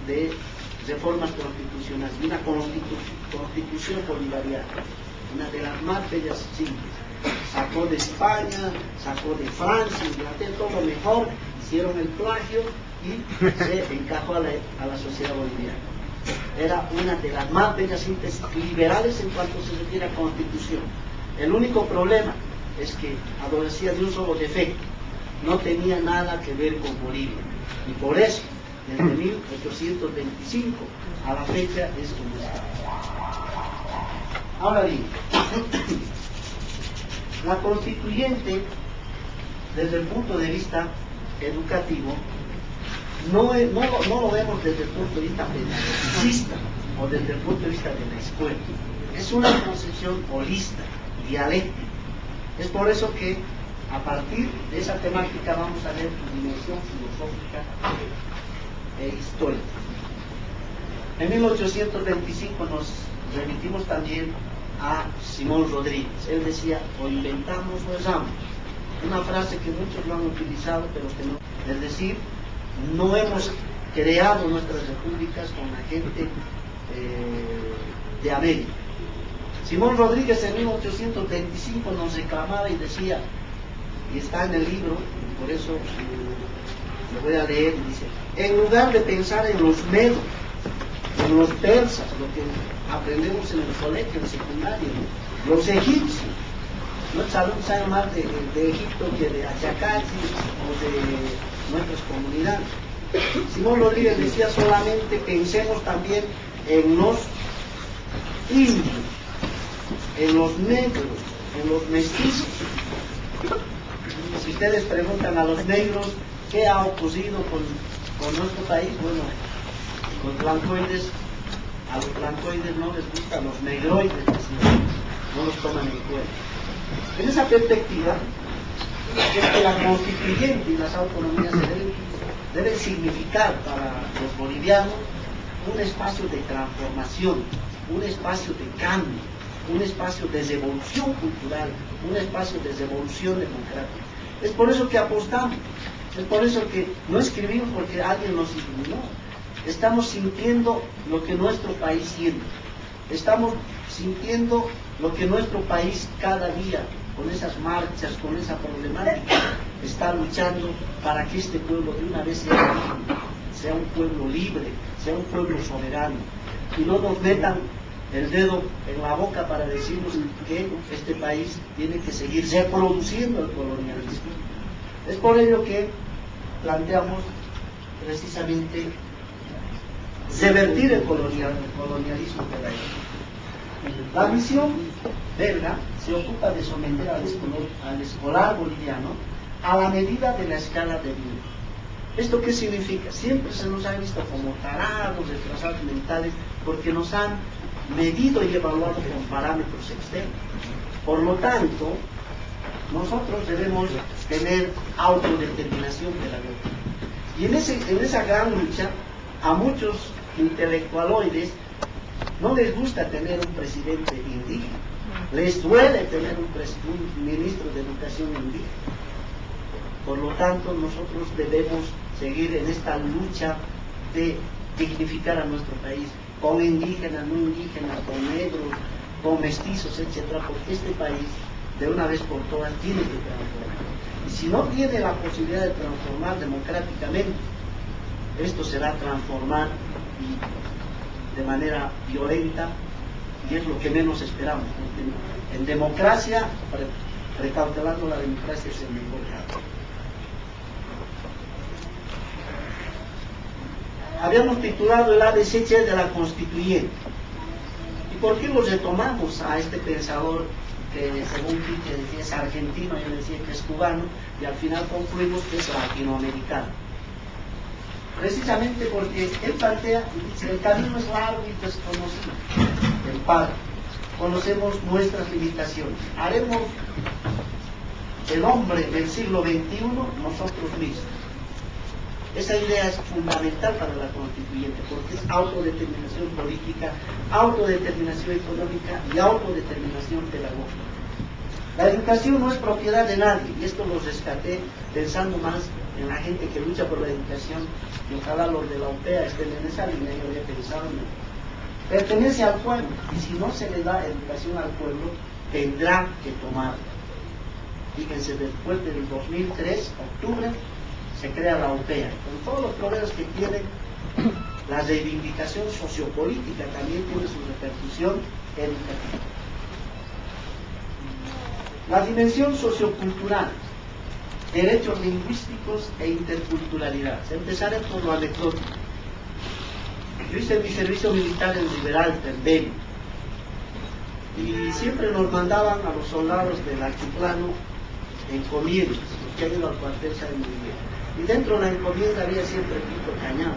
de reformas constitucionales, una constitución bolivariana, una de las más bellas síntesis. Sacó de España, sacó de Francia, Inglaterra, todo lo mejor, hicieron el plagio y se encajó a la sociedad boliviana. Era una de las más bellas síntesis liberales en cuanto se refiere a constitución. El único problema es que adolecía de un solo defecto: no tenía nada que ver con Bolivia, y por eso desde 1825 a la fecha es como está. Ahora bien, la constituyente, desde el punto de vista educativo, no lo vemos desde el punto de vista pedagogicista o desde el punto de vista de la escuela. Es una concepción holista, dialéctica. Es por eso que a partir de esa temática vamos a ver su dimensión filosófica e histórica. En 1825 nos remitimos también a Simón Rodríguez. Él decía: o inventamos o erramos. Una frase que muchos lo han utilizado, pero que no. Es decir, no hemos creado nuestras repúblicas con la gente de América, Simón Rodríguez en 1825 nos reclamaba y decía, y está en el libro, por eso lo voy a leer, y dice, en lugar de pensar en los medos, en los persas, lo que aprendemos en el colegio, en secundario, los egipcios, no saben más de Egipto que de Ayacachi o de nuestras comunidades. Simón Rodríguez decía, solamente pensemos también en los indios, en los negros, en los mestizos. Si ustedes preguntan a los negros qué ha ocurrido con nuestro país, bueno, los blancoides, a los blancoides no les gustan los negroides, no los toman en cuenta. En esa perspectiva, es que la constituyente y las autonomías deben significar para los bolivianos un espacio de transformación, un espacio de cambio, un espacio de revolución cultural, un espacio de revolución democrática. Es por eso que apostamos, es por eso que no escribimos porque alguien nos iluminó. Estamos sintiendo lo que nuestro país siente, estamos sintiendo lo que nuestro país cada día, con esas marchas, con esa problemática, está luchando para que este pueblo de una vez sea un pueblo libre, sea un pueblo soberano, y no nos metan el dedo en la boca para decirnos que este país tiene que seguir reproduciendo el colonialismo. Es por ello que planteamos precisamente revertir el colonialismo de la época. La misión belga se ocupa de someter al escolar boliviano a la medida de la escala de vida. ¿Esto qué significa? Siempre se nos ha visto como tarados, retrasados mentales, porque nos han medido y evaluado con parámetros externos. Por lo tanto, nosotros debemos tener autodeterminación pedagógica. Y en esa gran lucha, a muchos intelectualoides no les gusta tener un presidente indígena, les duele tener un ministro de educación indígena. Por lo tanto, nosotros debemos seguir en esta lucha de dignificar a nuestro país, con indígenas, no indígenas, con negros, con mestizos, etcétera, porque este país, de una vez por todas, tiene que transformar. Y si no tiene la posibilidad de transformar democráticamente, esto será transformar de manera violenta, y es lo que menos esperamos. En democracia, recautelando la democracia es el mejor caso. Habíamos titulado el ABC de la Constituyente. ¿Y por qué lo retomamos a este pensador que, según Quique decía, es argentino, yo decía que es cubano, y al final concluimos que es latinoamericano? Precisamente porque él plantea, dice, el camino es largo y desconocido, el padre. Conocemos nuestras limitaciones. Haremos el hombre del siglo XXI nosotros mismos. Esa idea es fundamental para la constituyente, porque es autodeterminación política, autodeterminación económica y autodeterminación pedagógica. La educación no es propiedad de nadie, y esto lo rescaté pensando más en la gente que lucha por la educación, y ojalá los de la UPEA estén en esa línea. Yo había pensado en él. Pertenece al pueblo, y si no se le da educación al pueblo, tendrá que tomarla. Fíjense, después del 2003, octubre, se crea la UPEA, con todos los problemas que tiene. La reivindicación sociopolítica también tiene su repercusión educativa. La dimensión sociocultural, derechos lingüísticos e interculturalidad. Empezaré por lo anecdótico. Yo hice mi servicio militar en Riberalta, en Beni, y siempre nos mandaban a los soldados del altiplano encomiendas, los que han ido al cuartel saben muy bien. Y dentro de la encomienda había siempre pito cañado.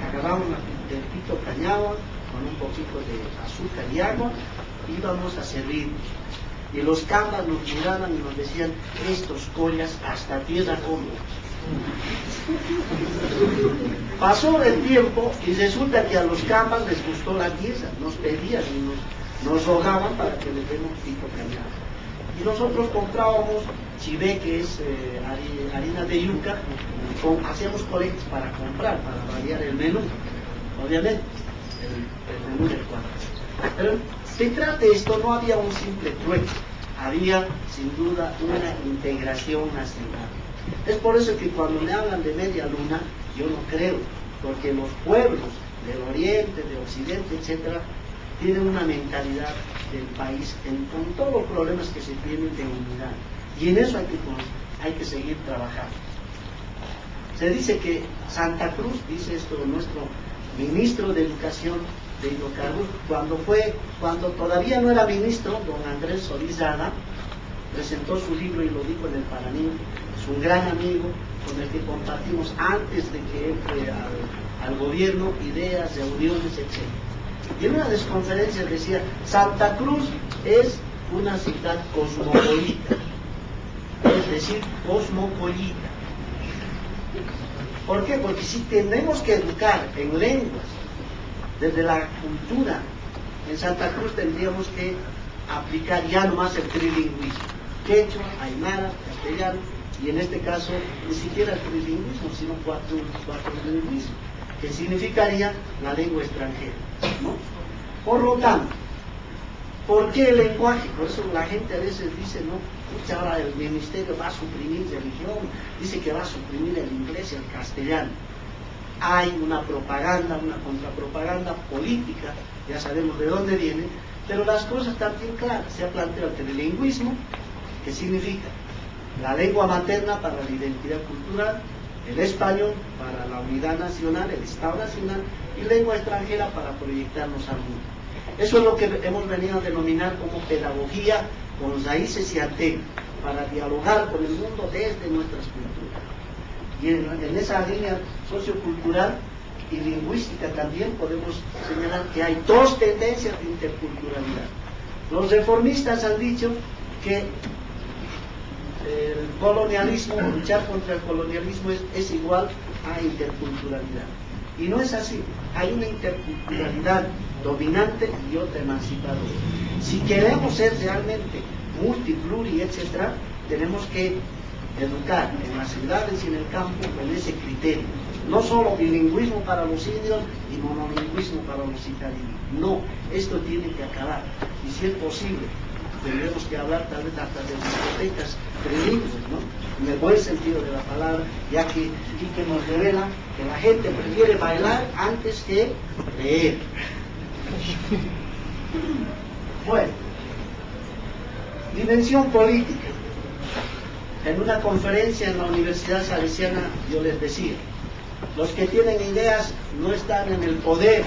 Agarrábamos el pito cañado con un poquito de azúcar y agua, íbamos a servirnos. Y los cambas nos miraban y nos decían, estos collas hasta tierra comen. Pasó el tiempo y resulta que a los cambas les gustó la tierra, nos pedían y nos rogaban para que les demos pito cañado. Y nosotros comprábamos chivé, que es harina de yuca, hacíamos colectas para comprar, para variar el menú, obviamente, el menú del cuarto. Pero Detrás de esto no había un simple trueque, había sin duda una integración nacional. Es por eso que cuando me hablan de media luna, yo no creo, porque los pueblos del oriente, de occidente, etcétera, tienen una mentalidad del país con todos los problemas que se tienen de unidad. Y en eso hay que seguir trabajando. Se dice que Santa Cruz, dice esto nuestro ministro de Educación de Hidrocarburos, cuando todavía no era ministro, don Andrés Solizada, presentó su libro y lo dijo en el Paraná. Es un gran amigo con el que compartimos antes de que entre al gobierno ideas, reuniones, etc. Y en una de sus conferencias decía, Santa Cruz es una ciudad cosmopolita, es decir, cosmopolita. ¿Por qué? Porque si tenemos que educar en lenguas, desde la cultura, en Santa Cruz tendríamos que aplicar ya nomás el trilingüismo, quechua, aymara, castellano, y en este caso ni siquiera el trilingüismo, sino cuatrilingüismo, que significaría la lengua extranjera, ¿no? Por lo tanto, ¿por qué el lenguaje? Por eso la gente a veces dice, no, pucha, ahora el ministerio va a suprimir religión, dice que va a suprimir el inglés y el castellano. Hay una propaganda, una contrapropaganda política, ya sabemos de dónde viene, pero las cosas están bien claras. Se ha planteado el trilingüismo, que significa la lengua materna para la identidad cultural, el español para la unidad nacional, el Estado nacional, y lengua extranjera para proyectarnos al mundo. Eso es lo que hemos venido a denominar como pedagogía con raíces y antenas, para dialogar con el mundo desde nuestras culturas. Y en esa línea sociocultural y lingüística también podemos señalar que hay dos tendencias de interculturalidad. Los reformistas han dicho que el colonialismo, luchar contra el colonialismo es igual a interculturalidad. Y no es así. Hay una interculturalidad dominante y otra emancipadora. Si queremos ser realmente multipluri, etc., tenemos que educar en las ciudades y en el campo con ese criterio. No solo bilingüismo para los indios y monolingüismo para los italianos. No, esto tiene que acabar. Y si es posible, tendremos que hablar tal vez hasta de bibliotecas trilingües, ¿no? En el buen sentido de la palabra, ya que Quique nos revela que la gente prefiere bailar antes que leer. Bueno, dimensión política. En una conferencia en la Universidad Salesiana yo les decía, los que tienen ideas no están en el poder,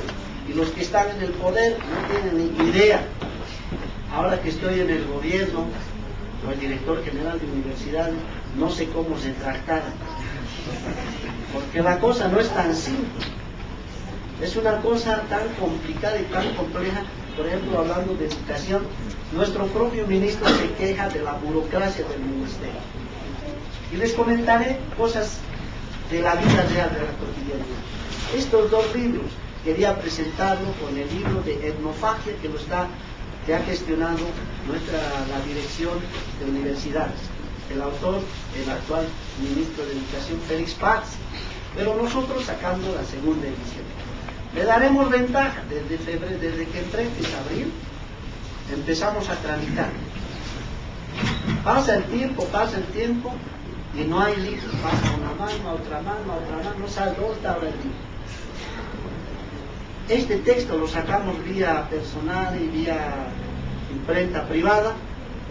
y los que están en el poder no tienen ni idea. Ahora que estoy en el gobierno, o el director general de universidad, no sé cómo se tractará, porque la cosa no es tan simple, es una cosa tan complicada y tan compleja. Por ejemplo, hablando de educación, nuestro propio ministro se queja de la burocracia del ministerio. Y les comentaré cosas de la vida real, de la cotidianidad. Estos dos libros, quería presentarlo con el libro de etnofagia que ha gestionado la dirección de universidades. El autor, el actual ministro de Educación, Félix Paz. Pero nosotros sacando la segunda edición. Le daremos ventaja desde febrero, desde que entré en abril, empezamos a tramitar. Pasa el tiempo, y no hay libro. Pasa una mano, a otra mano, no sabe dónde está ahora el libro. Este texto lo sacamos vía personal y vía imprenta privada,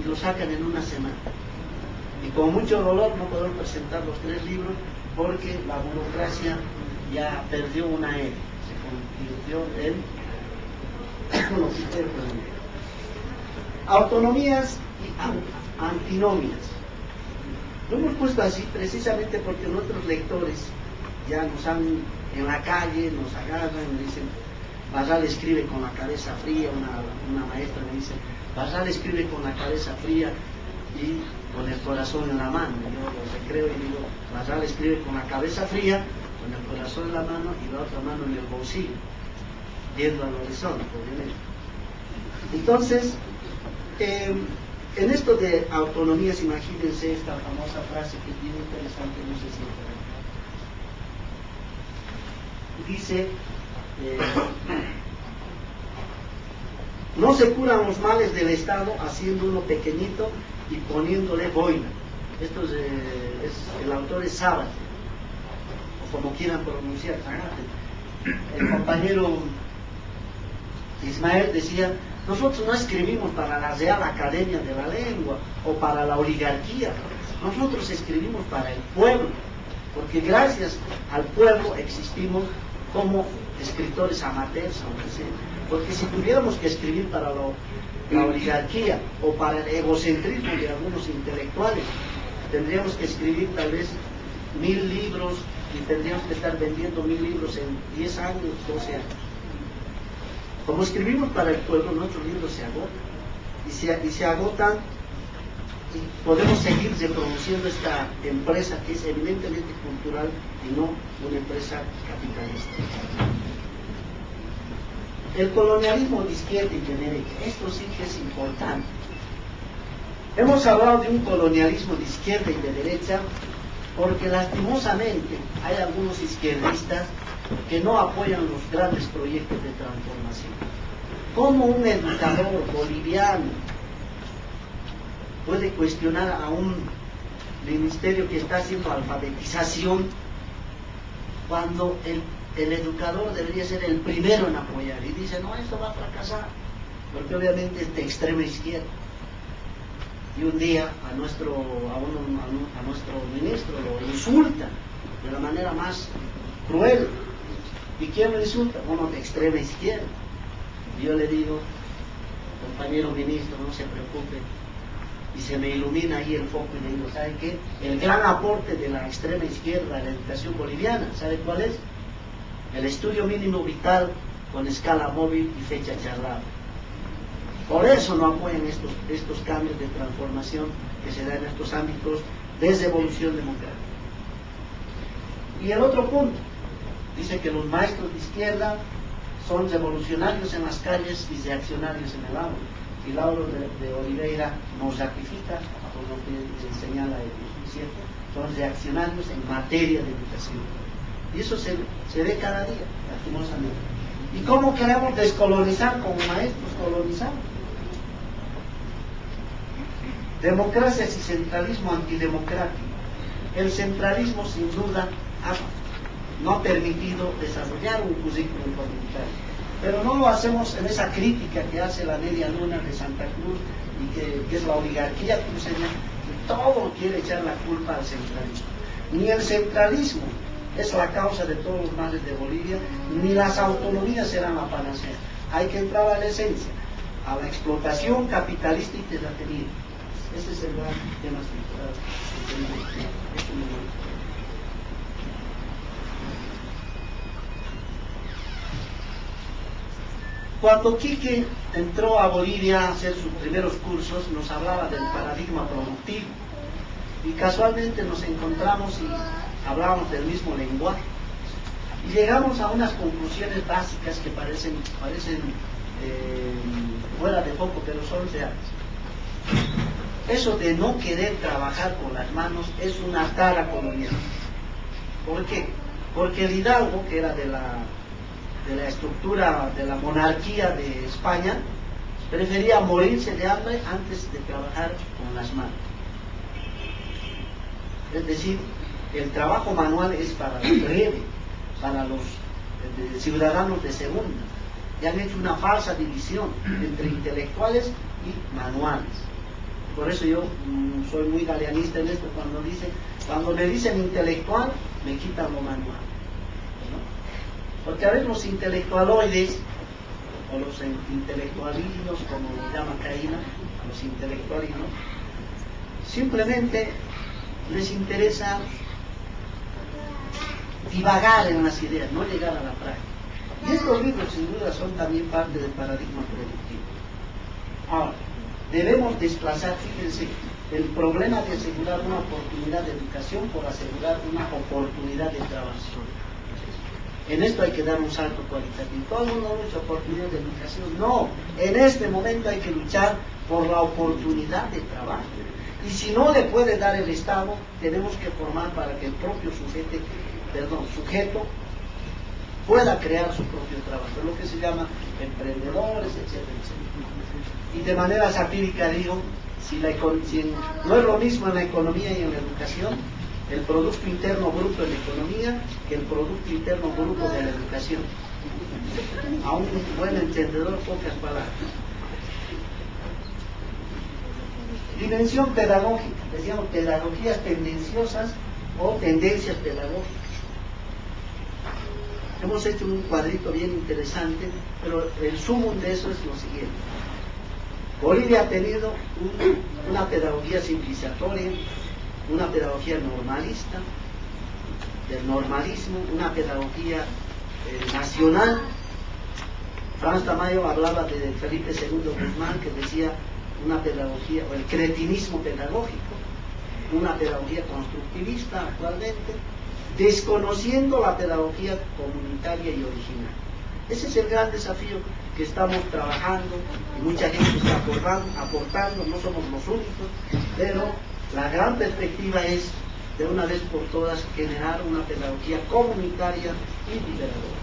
y lo sacan en una semana. Y con mucho dolor no podemos presentar los 3 libros, porque la burocracia ya perdió una E, se convirtió en autonomías y antinomias. Lo hemos puesto así precisamente porque nuestros lectores ya en la calle nos agarran y me dicen, Barral escribe con la cabeza fría. Una maestra me dice, Barral escribe con la cabeza fría y con el corazón en la mano. Yo lo recreo y digo, Barral escribe con la cabeza fría, con el corazón en la mano y la otra mano en el bolsillo, viendo al horizonte, obviamente. Entonces, en esto de autonomías, imagínense esta famosa frase que es bien interesante, no sé si dice, No se curan los males del Estado haciendo uno pequeñito y poniéndole boina. Esto el autor es Sábate, o como quieran pronunciar, Sábate. El compañero Ismael decía, nosotros no escribimos para la Real Academia de la Lengua o para la oligarquía, nosotros escribimos para el pueblo, porque gracias al pueblo existimos como escritores amateurs, aunque sea. Porque si tuviéramos que escribir para la oligarquía o para el egocentrismo de algunos intelectuales, tendríamos que escribir tal vez 1000 libros y tendríamos que estar vendiendo 1000 libros en 10 años, 12 años. Como escribimos para el pueblo, nuestros libros se agotan y se agotan y podemos seguir reproduciendo esta empresa que es eminentemente cultural y no una empresa capitalista. El colonialismo de izquierda y de derecha, esto sí que es importante. Hemos hablado de un colonialismo de izquierda y de derecha porque lastimosamente hay algunos izquierdistas que no apoyan los grandes proyectos de transformación. ¿Cómo un educador boliviano puede cuestionar a un ministerio que está haciendo alfabetización cuando el educador debería ser el primero en apoyar? Y dice, no, esto va a fracasar, porque obviamente es de extrema izquierda. Y un día a nuestro ministro lo insulta de la manera más cruel. ¿Y quién lo insulta? Uno de extrema izquierda. Y yo le digo, compañero ministro, no se preocupe. Y se me ilumina ahí el foco y le digo, ¿sabe qué? El gran aporte de la extrema izquierda a la educación boliviana, ¿sabe cuál es? El estudio mínimo vital con escala móvil y fecha charlada. Por eso no apoyan estos cambios de transformación que se dan en estos ámbitos de evolución democrática. Y el otro punto, dice que los maestros de izquierda son revolucionarios en las calles y reaccionarios en el aula. Y Lauro de Oliveira nos ratifica por lo que señala él, ¿no es cierto? Son reaccionarios en materia de educación. Y eso se ve cada día, lastimosamente. ¿Y cómo queremos descolonizar como maestros colonizados? Democracias y centralismo antidemocrático. El centralismo sin duda no ha permitido desarrollar un currículum comunitario, pero no lo hacemos en esa crítica que hace la media luna de Santa Cruz y que es la oligarquía cruceña, que todo quiere echar la culpa al centralismo. Ni el centralismo es la causa de todos los males de Bolivia, ni las autonomías serán la panacea. Hay que entrar a la esencia, a la explotación capitalista y terrateniente. Ese es el gran tema central. Cuando Quique entró a Bolivia a hacer sus primeros cursos, nos hablaba del paradigma productivo. Y casualmente nos encontramos y hablábamos del mismo lenguaje. Y llegamos a unas conclusiones básicas que parecen fuera de foco, pero son reales. Eso de no querer trabajar con las manos es una tara colonial. ¿Por qué? Porque el hidalgo, que era de la estructura de la monarquía de España, prefería morirse de hambre antes de trabajar con las manos. Es decir, el trabajo manual es para los plebe, para los ciudadanos de segunda. Y han hecho una falsa división entre intelectuales y manuales. Por eso yo soy muy galeanista en esto, cuando me dicen intelectual, me quitan lo manual, ¿no? Porque a veces los intelectualoides, o los intelectualinos, como lo llama Caína, a los intelectualinos, simplemente les interesa divagar en las ideas, no llegar a la práctica. Y estos libros sin duda son también parte del paradigma productivo. Ahora, debemos desplazar, fíjense, el problema de asegurar una oportunidad de educación por asegurar una oportunidad de trabajo. En esto hay que dar un salto cualitativo. Todo el mundo lucha oportunidad de educación. No, en este momento hay que luchar por la oportunidad de trabajo. Y si no le puede dar el Estado, tenemos que formar para que el propio sujeto pueda crear su propio trabajo, lo que se llama emprendedores, etcétera, etcétera. Y de manera satírica digo, si no es lo mismo en la economía y en la educación, el Producto Interno Bruto en la economía que el Producto Interno Bruto de la educación. A un buen entendedor, pocas palabras. Dimensión pedagógica, decíamos pedagogías tendenciosas o tendencias pedagógicas. Hemos hecho un cuadrito bien interesante, pero el sumum de eso es lo siguiente. Bolivia ha tenido una pedagogía civilizatoria, una pedagogía normalista, del normalismo, una pedagogía nacional. Franz Tamayo hablaba de Felipe II Guzmán, que decía una pedagogía, o el cretinismo pedagógico, una pedagogía constructivista actualmente, desconociendo la pedagogía comunitaria y original. Ese es el gran desafío que estamos trabajando y mucha gente está aportando, no somos los únicos, pero la gran perspectiva es, de una vez por todas, generar una pedagogía comunitaria y liberadora.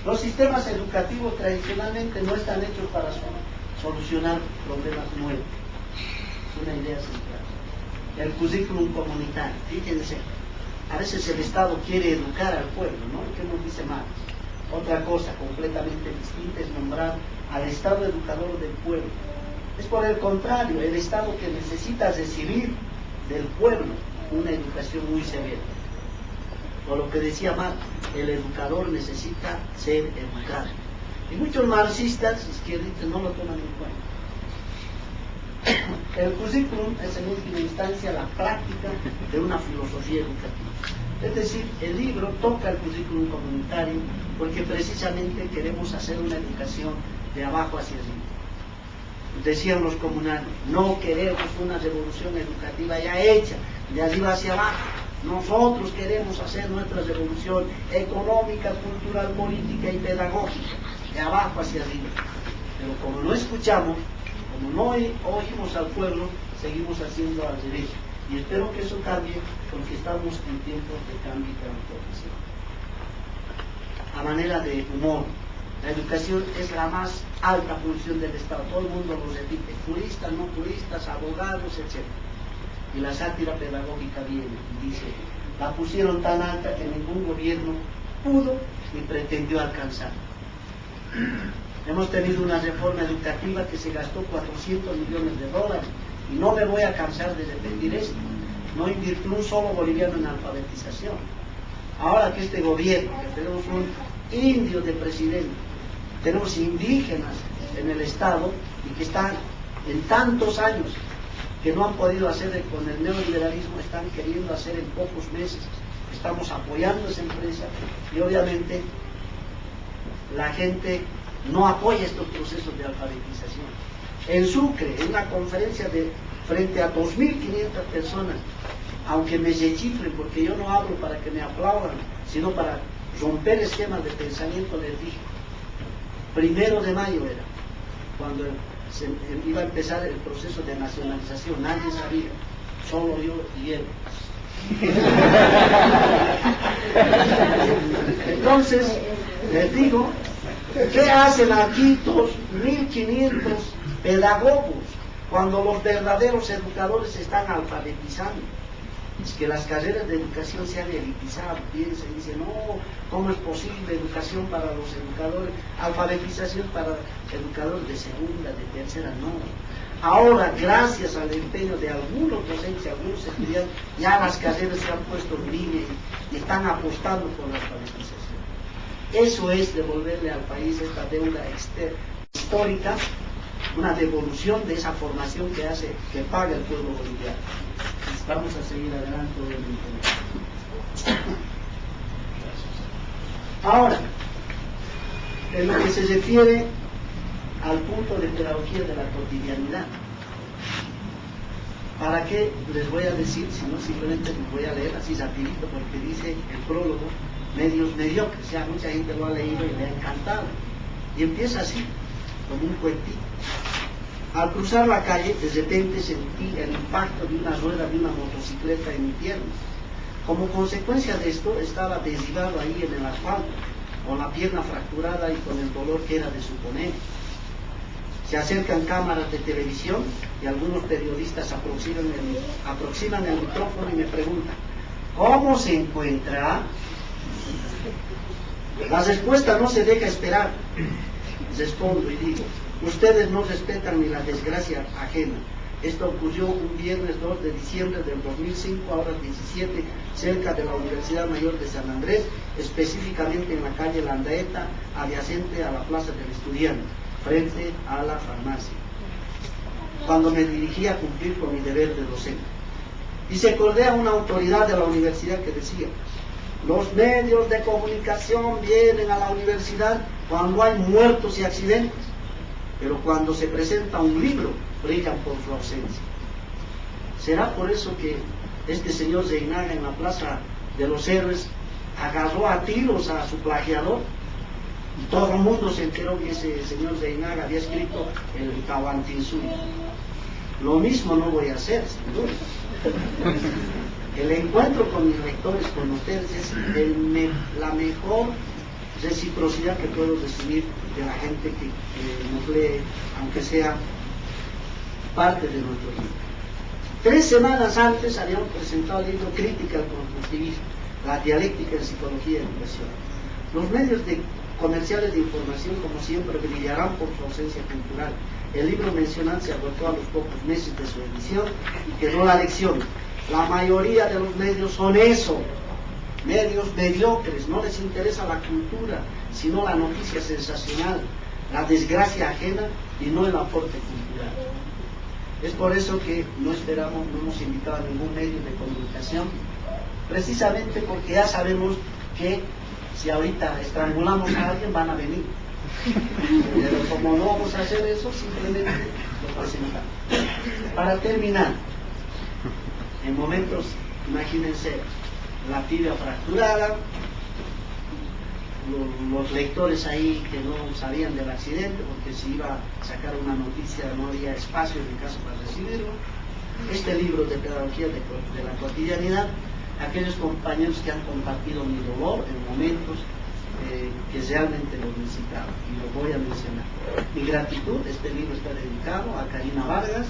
Los sistemas educativos tradicionalmente no están hechos para solucionar problemas nuevos. Es una idea central. El currículum comunitario, fíjense, a veces el Estado quiere educar al pueblo, ¿no? ¿Qué nos dice Marx? Otra cosa completamente distinta es nombrar al Estado educador del pueblo. Es por el contrario, el Estado que necesita recibir del pueblo una educación muy severa. Por lo que decía Marx, el educador necesita ser educado. Y muchos marxistas izquierdistas no lo toman en cuenta. El currículum es en última instancia la práctica de una filosofía educativa. Es decir, el libro toca el currículum comunitario porque precisamente queremos hacer una educación de abajo hacia arriba. Decían los comunarios, no queremos una revolución educativa ya hecha, de arriba hacia abajo. Nosotros queremos hacer nuestra revolución económica, cultural, política y pedagógica, de abajo hacia arriba. Pero como no escuchamos, como no oímos al pueblo, seguimos haciendo al revés. Y espero que eso cambie, porque estamos en tiempos de cambio y transformación. A manera de humor, la educación es la más alta función del Estado. Todo el mundo lo repite, juristas, no juristas, abogados, etc. Y la sátira pedagógica viene y dice, la pusieron tan alta que ningún gobierno pudo ni pretendió alcanzar. Hemos tenido una reforma educativa que se gastó $400 millones y no me voy a cansar de repetir esto. No invirtió un solo boliviano en alfabetización. Ahora que este gobierno, que tenemos un indio de presidente, tenemos indígenas en el Estado y que están en tantos años que no han podido hacer con el neoliberalismo, están queriendo hacer en pocos meses. Estamos apoyando esa empresa y obviamente la gente no apoya estos procesos de alfabetización. En Sucre, en una conferencia frente a 2.500 personas, aunque me rechifren porque yo no hablo para que me aplaudan, sino para romper esquemas de pensamiento, les dije, 1 de mayo era, cuando se iba a empezar el proceso de nacionalización, nadie sabía, solo yo y él. Entonces, les digo, ¿qué hacen aquí 2.500 pedagogos cuando los verdaderos educadores están alfabetizando? Es que las carreras de educación se han elitizado, piensan y dicen, no, ¿cómo es posible educación para los educadores, alfabetización para educadores de segunda, de tercera? No. Ahora, gracias al empeño de algunos docentes, algunos estudiantes, ya las carreras se han puesto en línea y están apostando por la alfabetización. Eso es devolverle al país esta deuda histórica, una devolución de esa formación que paga el pueblo boliviano. Vamos a seguir adelante, obviamente. Ahora, en lo que se refiere al punto de pedagogía de la cotidianidad, ¿para qué les voy a decir? Si no, simplemente les voy a leer así rapidito, porque dice el prólogo, medios mediocres, ya mucha gente lo ha leído y le ha encantado. Y empieza así, como un cuentito. Al cruzar la calle, de repente sentí el impacto de una rueda de una motocicleta en mi pierna. Como consecuencia de esto, estaba derribado ahí en el asfalto, con la pierna fracturada y con el dolor que era de suponer. Se acercan cámaras de televisión y algunos periodistas aproximan el micrófono y me preguntan: ¿cómo se encuentra? La respuesta no se deja esperar. Respondo y digo: ustedes no respetan ni la desgracia ajena. Esto ocurrió un viernes 2 de diciembre del 2005, a horas 17, cerca de la Universidad Mayor de San Andrés, específicamente en la calle Landaeta, adyacente a la Plaza del Estudiante, frente a la farmacia, cuando me dirigí a cumplir con mi deber de docente. Y se acordé a una autoridad de la universidad que decía: los medios de comunicación vienen a la universidad cuando hay muertos y accidentes, pero cuando se presenta un libro, brillan por su ausencia. ¿Será por eso que este señor Zeinaga en la Plaza de los Héroes agarró a tiros a su plagiador? Y todo el mundo se enteró que ese señor Zeinaga había escrito el Tahuantinsuyo. Lo mismo no voy a hacer, sin duda. El encuentro con mis lectores, con ustedes, es la mejor reciprocidad que puedo recibir de la gente que nos lee, aunque sea parte de nuestro libro. 3 semanas antes habíamos presentado el libro Crítica al Constructivismo, la dialéctica en psicología y educación. Los medios comerciales de información, como siempre, brillarán por su ausencia cultural. El libro mencionado se agotó a los pocos meses de su edición y quedó la lección: la mayoría de los medios son eso, medios mediocres, no les interesa la cultura, sino la noticia sensacional, la desgracia ajena y no el aporte cultural. Es por eso que no hemos invitado a ningún medio de comunicación, precisamente porque ya sabemos que si ahorita estrangulamos a alguien van a venir. Pero como no vamos a hacer eso, simplemente lo presentamos. Para terminar, en momentos, imagínense, la tibia fracturada, los lectores ahí que no sabían del accidente, porque si iba a sacar una noticia no había espacio en el caso para recibirlo. Este libro de pedagogía de la cotidianidad, aquellos compañeros que han compartido mi dolor en momentos que realmente lo necesitaba, y lo voy a mencionar. Mi gratitud: este libro está dedicado a Karina Vargas,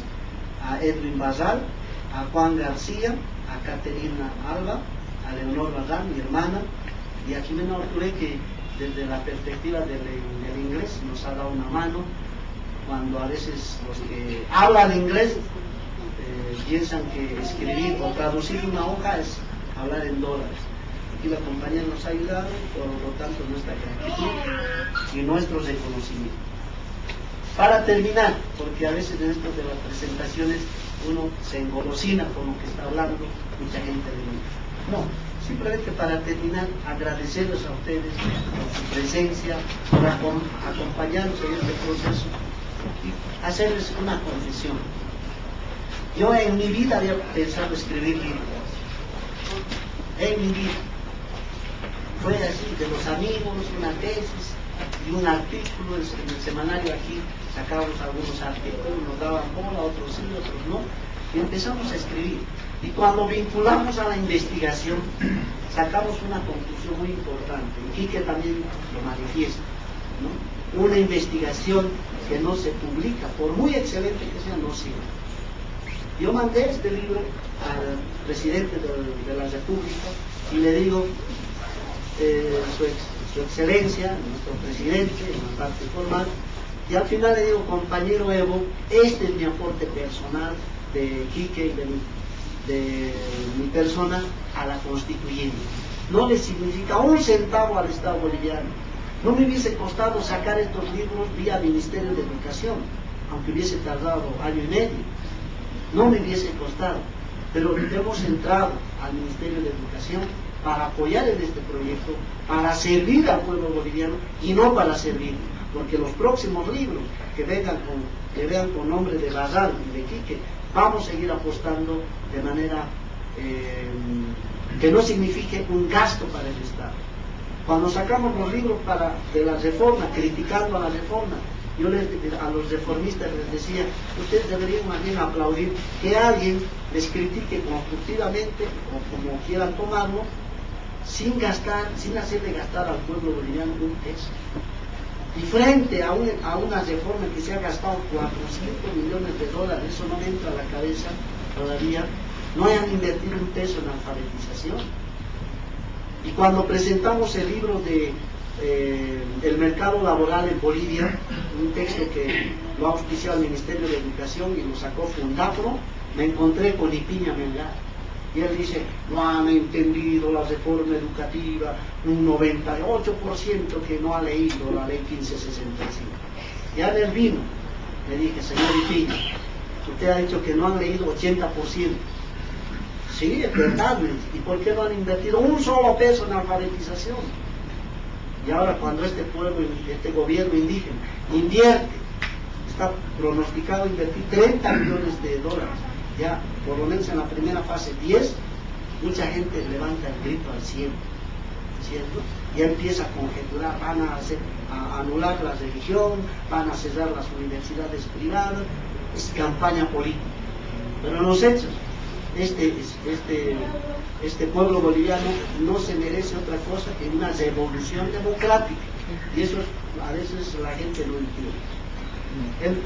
a Edwin Basal, a Juan García, a Caterina Alba, a Leonor Barran, mi hermana, y a Jimena Orturé, que desde la perspectiva del inglés nos ha dado una mano, cuando a veces los que hablan inglés piensan que escribir o traducir una hoja es hablar en dólares. Aquí la compañía nos ha ayudado, por lo tanto nuestra gratitud y nuestro reconocimiento. Para terminar, porque a veces dentro de las presentaciones uno se engolosina con lo que está hablando mucha gente de mí. No, simplemente para terminar, agradecerles a ustedes por su presencia, por acompañarnos en este proceso y hacerles una confesión. Yo en mi vida había pensado escribir libros. En mi vida. Fue así, de los amigos, una tesis y un artículo en el semanario. Aquí sacábamos algunos artículos, nos daban bola, otros sí, otros no, y empezamos a escribir. Y cuando vinculamos a la investigación, sacamos una conclusión muy importante, y Quique también lo manifiesta, ¿no? Una investigación que no se publica, por muy excelente que sea, no sirve. Yo mandé este libro al presidente de la República y le digo: su excelencia, nuestro presidente, en la parte formal, y al final le digo: compañero Evo, este es mi aporte personal de Quique y de mi persona a la constituyente. No le significa un centavo al Estado boliviano. No me hubiese costado sacar estos libros vía Ministerio de Educación, aunque hubiese tardado año y medio. No me hubiese costado, pero hemos entrado al Ministerio de Educación para apoyar en este proyecto, para servir al pueblo boliviano y no para servir, porque los próximos libros que vean con nombre de Basal y de Quique, vamos a seguir apostando de manera que no signifique un gasto para el Estado. Cuando sacamos los libros de la reforma, criticando a la reforma, Yo a los reformistas les decía, ustedes deberían más bien aplaudir que alguien les critique constructivamente o como quieran tomarlo, sin hacerle gastar al pueblo boliviano un peso. Y frente a una reforma que se ha gastado 400 millones de dólares, eso no me entra a la cabeza todavía, no hayan invertido un peso en alfabetización. Y cuando presentamos el libro de El mercado laboral en Bolivia, un texto que lo ha auspiciado el Ministerio de Educación y lo sacó Fundapro, me encontré con Ipiña Melgar. Y él dice, no han entendido la reforma educativa, un 98% que no ha leído la ley 1565. Ya en el vino, le dije, señor Ipiña, usted ha dicho que no han leído 80%. Sí, es verdad, ¿y por qué no han invertido un solo peso en alfabetización? Y ahora cuando este pueblo, este gobierno indígena invierte, está pronosticado invertir 30 millones de dólares, ya por lo menos en la primera fase 10, mucha gente levanta el grito al cielo, ¿cierto? Y empieza a conjeturar, van a anular la religión, van a cerrar las universidades privadas, es campaña política. Pero en los hechos, este pueblo boliviano no se merece otra cosa que una revolución democrática, y eso a veces la gente no entiende.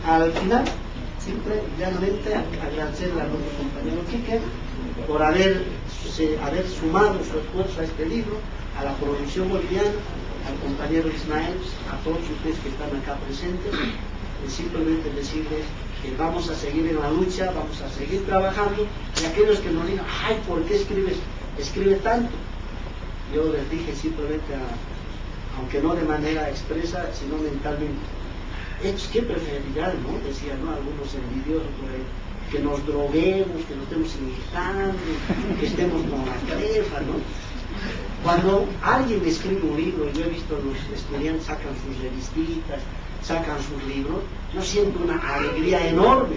Al final, siempre realmente agradecerle a nuestro compañero Quique por haber sumado su esfuerzo a este libro, a la producción boliviana, al compañero Ismael, a todos ustedes que están acá presentes, y simplemente decirles que vamos a seguir en la lucha, vamos a seguir trabajando, y aquellos que nos digan, ay, ¿por qué escribe tanto? Yo les dije simplemente, aunque no de manera expresa, sino mentalmente, ¿qué preferirían, no? Decían, ¿no?, algunos envidiosos por ahí, que nos droguemos, que nos estemos imitando, que estemos con la crefa, ¿no? Cuando alguien escribe un libro, y yo he visto a los estudiantes sacan sus revistitas, sacan sus libros, yo siento una alegría enorme.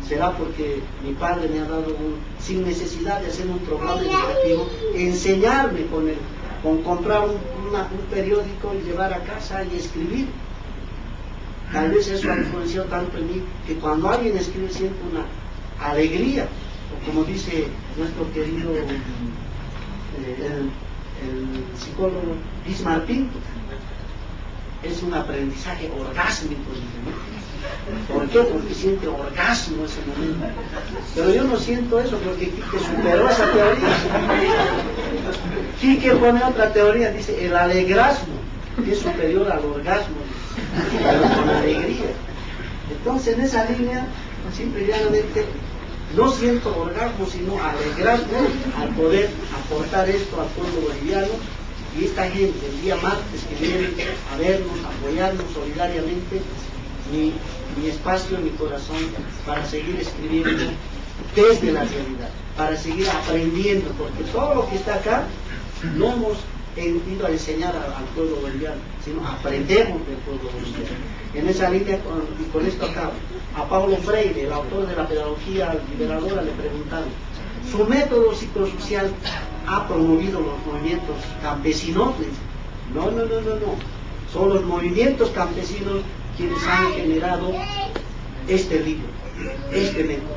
Será porque mi padre me ha dado, sin necesidad de hacer un programa educativo, enseñarme con comprar un periódico y llevar a casa y escribir. Tal vez eso ha influenciado tanto en mí, que cuando alguien escribe siento una alegría, o como dice nuestro querido el psicólogo Bismarck Pinto, es un aprendizaje orgásmico. ¿Por qué? Porque siente orgasmo ese momento. Pero yo no siento eso porque Quique superó esa teoría. Quique pone otra teoría, dice el alegrasmo, que es superior al orgasmo, pero con alegría. Entonces en esa línea, simple y llanamente, no siento orgasmo, sino alegrarme al poder aportar esto al pueblo boliviano. Y esta gente, el día martes que viene a vernos, a apoyarnos solidariamente, mi espacio, mi corazón, para seguir escribiendo desde la realidad, para seguir aprendiendo, porque todo lo que está acá no hemos ido a enseñar al pueblo boliviano, sino aprendemos del pueblo boliviano. En esa línea, y con esto acabo, a Paulo Freire, el autor de la pedagogía liberadora, le preguntaron, ¿su método psicosocial ha promovido los movimientos campesinos? No, son los movimientos campesinos quienes han generado este libro, este método.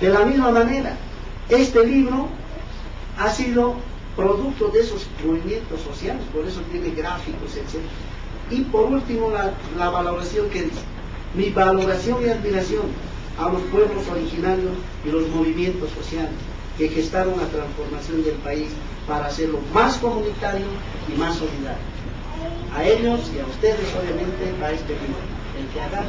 De la misma manera, este libro ha sido producto de esos movimientos sociales, por eso tiene gráficos, etc. Y por último, la valoración que dice, mi valoración y admiración a los pueblos originarios y los movimientos sociales que gestaron la transformación del país para hacerlo más comunitario y más solidario. A ellos y a ustedes, obviamente, va este libro, el que agarra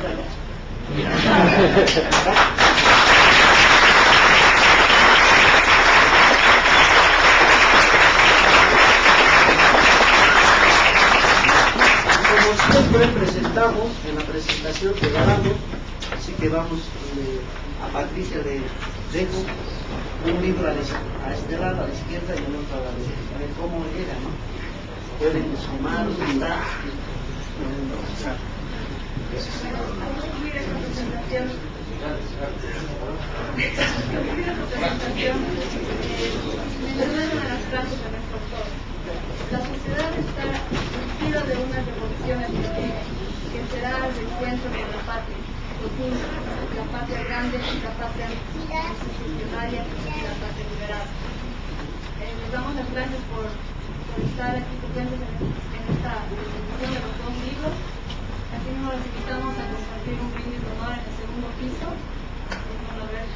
Como siempre presentamos, en la presentación que ganamos, así que vamos a Patricia le dejo un libro a este lado, a la izquierda, y el otro a la derecha. A ver cómo llega, ¿no? Pueden sumar, quitar. La sociedad está vestida de una revolución educativa. encuentro con la patria profunda, la patria grande, la patria institucionaria y la patria liberal. Les damos las gracias por estar aquí presentes en esta presentación de los dos libros. Así mismo los invitamos a compartir un brindis de honor en el segundo piso. Vamos a ver.